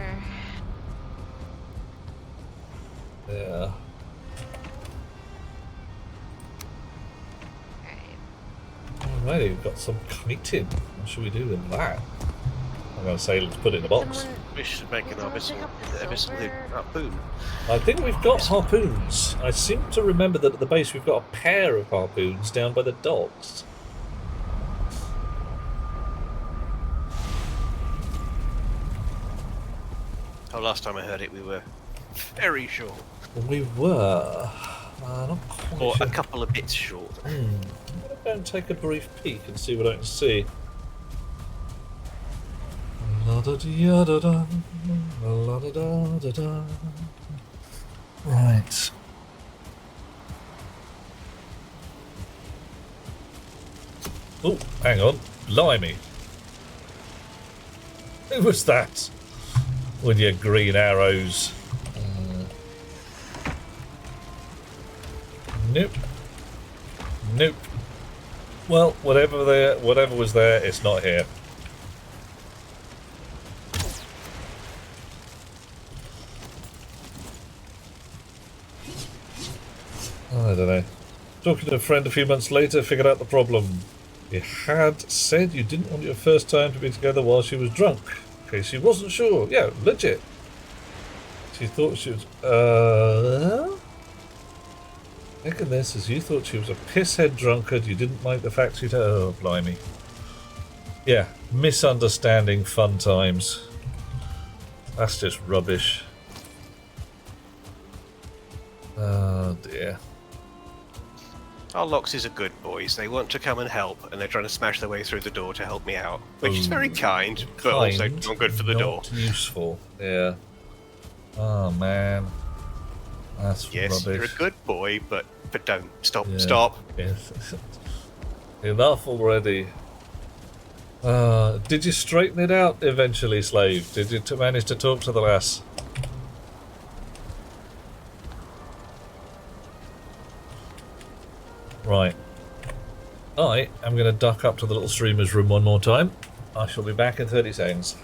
Yeah. Alright. Alrighty, we've got some kiting. What should we do with that? I'm going to say let's put it in a Did box. someone We should make did an someone pick up the abyssal silver? harpoon. I think we've got harpoons. I seem to remember that at the base we've got a pair of harpoons down by the docks. Oh, last time I heard it, we were very short. We were. Not quite Or sure. a couple of bits short. I'm going to take a brief peek and see what I can see. La-da-dee-ya-da-da, la-da-da-da-da. Right. Oh, hang on. Blimey. Who was that? With your green arrows. Nope. Nope. Well, whatever was there, it's not here. I don't know. Talking to a friend a few months later, figured out the problem. You had said you didn't want your first time to be together while she was drunk. In case she wasn't sure. Yeah, legit. She thought she was... Taking this as you thought she was a pisshead drunkard, you didn't like the fact she'd... Oh, blimey. Yeah, misunderstanding fun times. That's just rubbish. Oh, dear. Our Loxies are good boys. They want to come and help, and they're trying to smash their way through the door to help me out. Which is very kind, but also not good for the door. Not useful, yeah. Oh, man. That's Yes, rubbish. you're a good boy, but don't. Stop. Yeah. Stop. Yes. Enough already. Did you straighten it out eventually, Slave? Did you manage to talk to the lass? Right. I am going to duck up to the little streamer's room one more time. I shall be back in 30 seconds.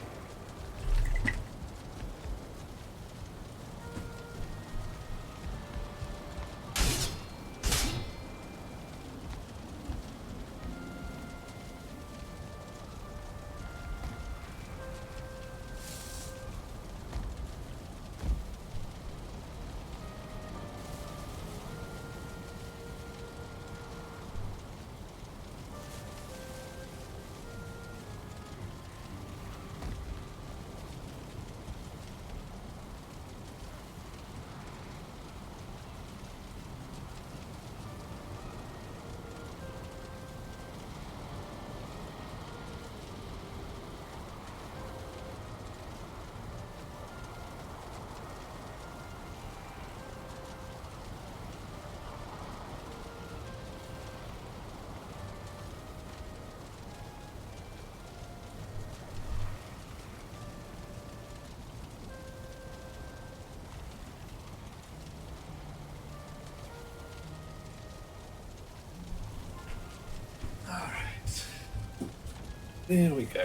There we go.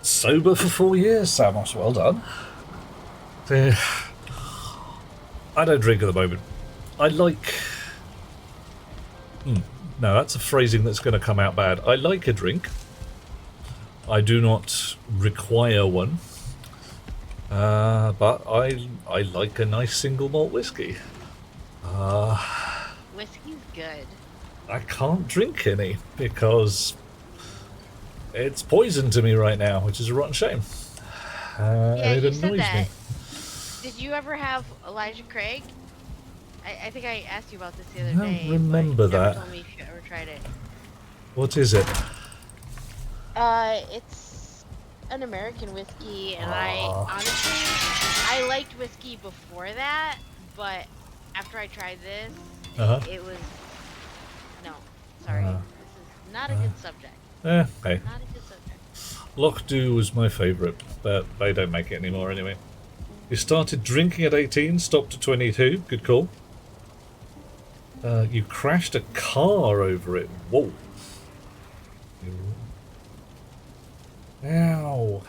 Sober for 4 years, Samos. Well done. I don't drink at the moment. I like... No, that's a phrasing that's going to come out bad. I like a drink. I do not require one. But I like a nice single malt whiskey. Whiskey's good. I can't drink any because it's poison to me right now, which is a rotten shame. Yeah, and it you said annoys that. me. Did you ever have Elijah Craig? I think I asked you about this the I other don't day. remember but you never that. told me if you ever tried it. What is it? It's an American whiskey, and I honestly I liked whiskey before that, but after I tried this, it was no. Sorry, this is not a good subject. Hey. Not a good subject. Lochdew was my favourite, but they don't make it anymore anyway. You started drinking at 18, stopped at 22. Good call. You crashed a car over it. Whoa. Ow.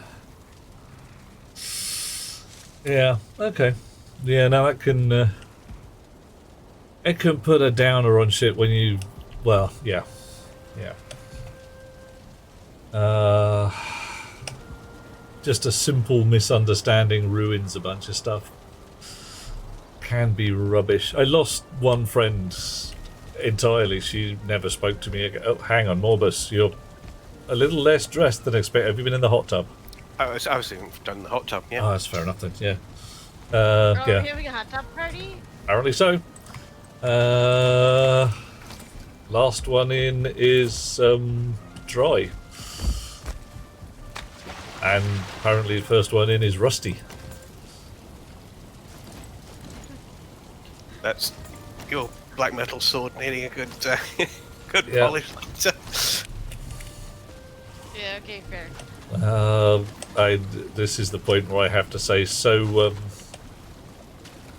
Yeah, okay. Yeah, now that can... it can put a downer on shit when you... Well, yeah. Yeah. Uh, just a simple misunderstanding ruins a bunch of stuff. Can be rubbish. I lost one friend entirely. She never spoke to me again. Oh, hang on, Morbus, you're a little less dressed than expected. Have you been in the hot tub? I was done in the hot tub, yeah. Oh, that's fair enough then, yeah. Oh, Yeah, we're having a hot tub party? apparently so. Last one in is dry. And apparently the first one in is rusty. That's your black metal sword needing a good, good Yeah. polish. Yeah, okay, fair. This is the point where I have to say, so,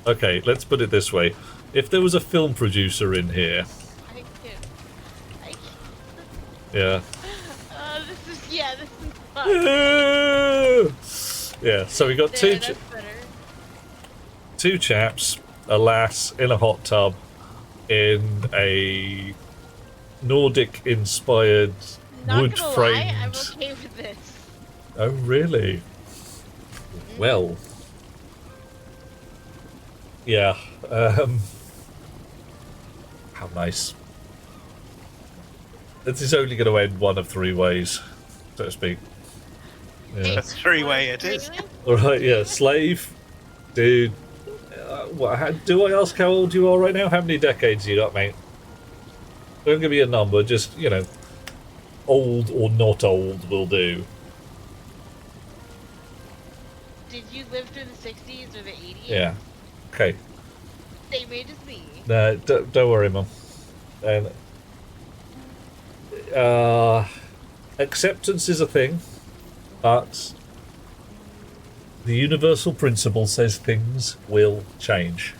okay, let's put it this way. If there was a film producer in here, I can't. I can't. yeah. This is fun. Yeah, so we got There, that's better. two chaps, a lass in a hot tub, in a Nordic-inspired Not wood gonna framed. lie, I'm okay with this. Oh, really? Well, yeah. How nice. This is only going to end one of three ways, so to speak. Yeah. A three-way it is. Really? All right. Yeah. Slave, dude. Do I ask how old you are right now? How many decades you got, mate? Don't give me a number. Just old or not old will do. Did you live through the 60s or the 80s? Yeah. Okay. Same age as me. No, don't worry, Mum. And acceptance is a thing, but the universal principle says things will change.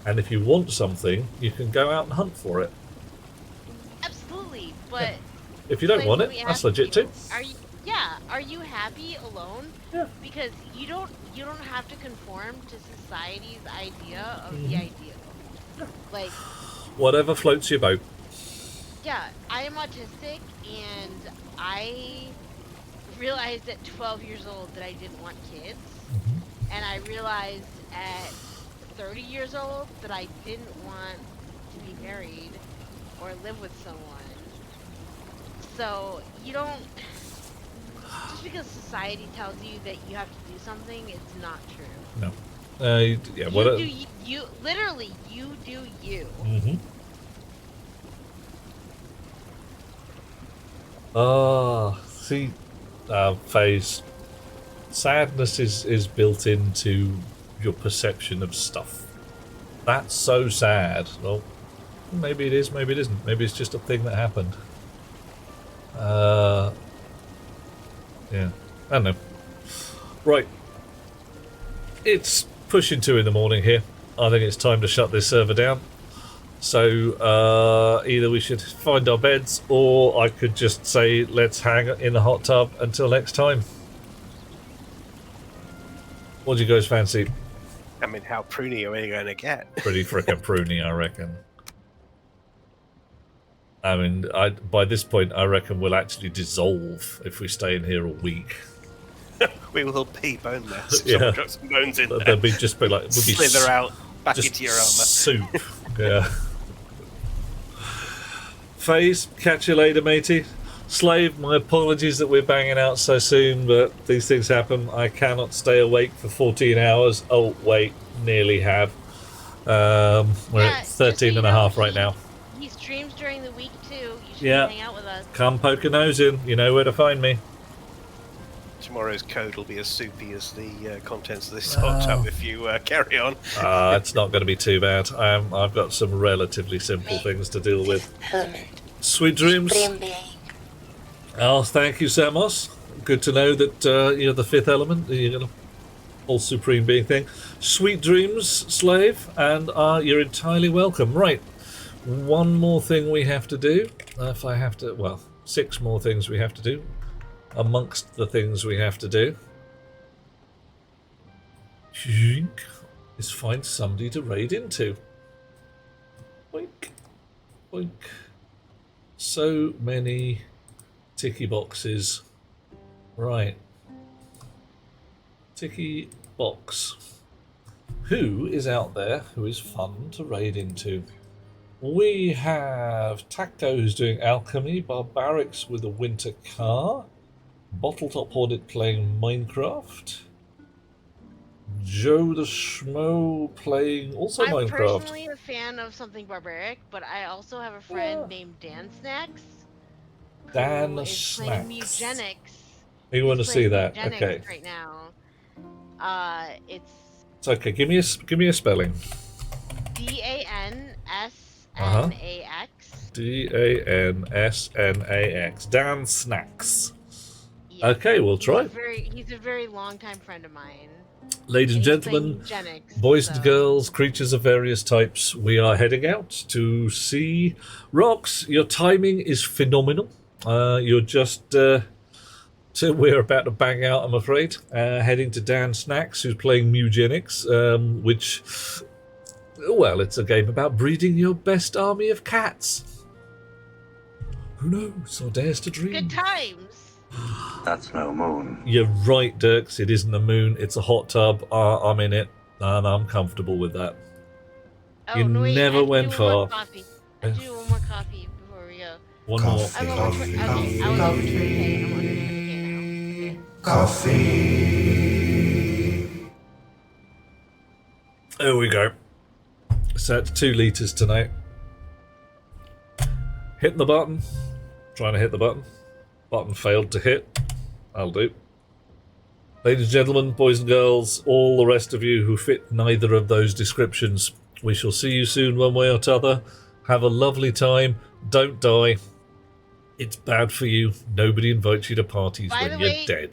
And if you want something, you can go out and hunt for it. Absolutely, but If you don't like, want let it, me that's ask legit you, too. Are you happy alone? Yeah. Because you don't have to conform to society's idea of the Mhm. ideal. Like, Whatever floats your boat. yeah, I am autistic, and I realized at 12 years old that I didn't want kids, and I realized at 30 years old that I didn't want to be married or live with someone. So you don't, just because society tells you that you have to do something, it's not true. No. Yeah. You What? do you literally you do you. Mm-hmm. Ah, see, phase. Sadness is built into your perception of stuff. That's so sad. Well, maybe it is, maybe it isn't. Maybe it's just a thing that happened. Yeah, I don't know. Right. It's pushing 2 in the morning here. I think it's time to shut this server down. So either we should find our beds, or I could just say let's hang in the hot tub until next time. What do you guys fancy? I mean, how pruny are we going to get? Pretty frickin' pruny, I reckon. I mean, by this point, I reckon we'll actually dissolve if we stay in here a week. We will be bone mass. Yeah. Someone got some bones in there. There'll be just be like we'll be Slither out back just into your armor. soup. Yeah. Phase, catch you later, matey. Slave, my apologies that we're banging out so soon, but these things happen. I cannot stay awake for 14 hours. Oh, wait, nearly have. We're at Just so 13 you and a know, half right now. He streams during the week too. You should Yeah. hang out with us. Come poke a nose in. You know where to find me. Tomorrow's code will be as soupy as the contents of this hot tub if you carry on. It's not going to be too bad. I've got some relatively simple things to deal with. Sweet dreams. Oh, thank you, Samos. Good to know that you're the fifth element. You're the all supreme being thing. Sweet dreams, slave, and you're entirely welcome. Right, one more thing we have to do. If I have to, well, 6 more things we have to do. Amongst the things we have to do is find somebody to raid into. Boink, boink. So many Ticky boxes. Right. Ticky box. Who is out there who is fun to raid into? We have Tacto who's doing alchemy, Barbarics with a winter car, Bottletop Hornet playing Minecraft, Joe the Schmo playing also I'm Minecraft. personally a fan of something barbaric, but I also have a Yeah. friend named Dan Snacks who Dan is playing Snacks. Mugenics. You want He's to see playing that? Mugenics Okay. right now. It's It's okay. Give me a spelling. Uh-huh. DANSNAX. DANSNAX. Dan Snacks. Yes, Okay, we'll try. he's a very longtime friend of mine, Ladies and and he's playing gentlemen, Mugenics. boys and So girls, creatures of various types, we are heading out to see Rox. Your timing is phenomenal. You're just so we're about to bang out, I'm afraid. Heading to Dan Snacks, who's playing Mugenics, which, well, it's a game about breeding your best army of cats. Who knows or dares to dream? good times. That's no moon. You're right, Dirks. It isn't a moon. It's a hot tub. I'm in it, and I'm comfortable with that. Oh You no, wait! I never have to went do one more far. coffee. I have to do one more coffee before we go. One more. Coffee, I'm over. coffee, Okay, I was over 2K. I'm under 2K now. Okay. coffee. There we go. So it's 2 litres tonight. Hitting the button. Trying to hit the button. Button failed to hit. I'll do. Ladies and gentlemen, boys and girls, all the rest of you who fit neither of those descriptions, we shall see you soon one way or t'other. Have a lovely time. Don't die. It's bad for you. Nobody invites you to parties By when the you're way, dead.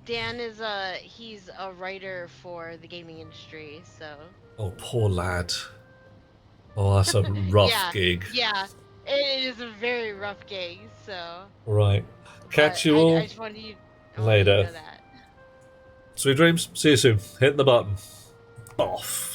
Dan is he's a writer for the gaming industry, so. Oh, poor lad. Oh, that's a rough Yeah, gig. yeah, it is a very rough gig. So. Right. Catch But you all I just wanted you. I wanted you to later. know that. Sweet dreams. See you soon. Hit the button. Off.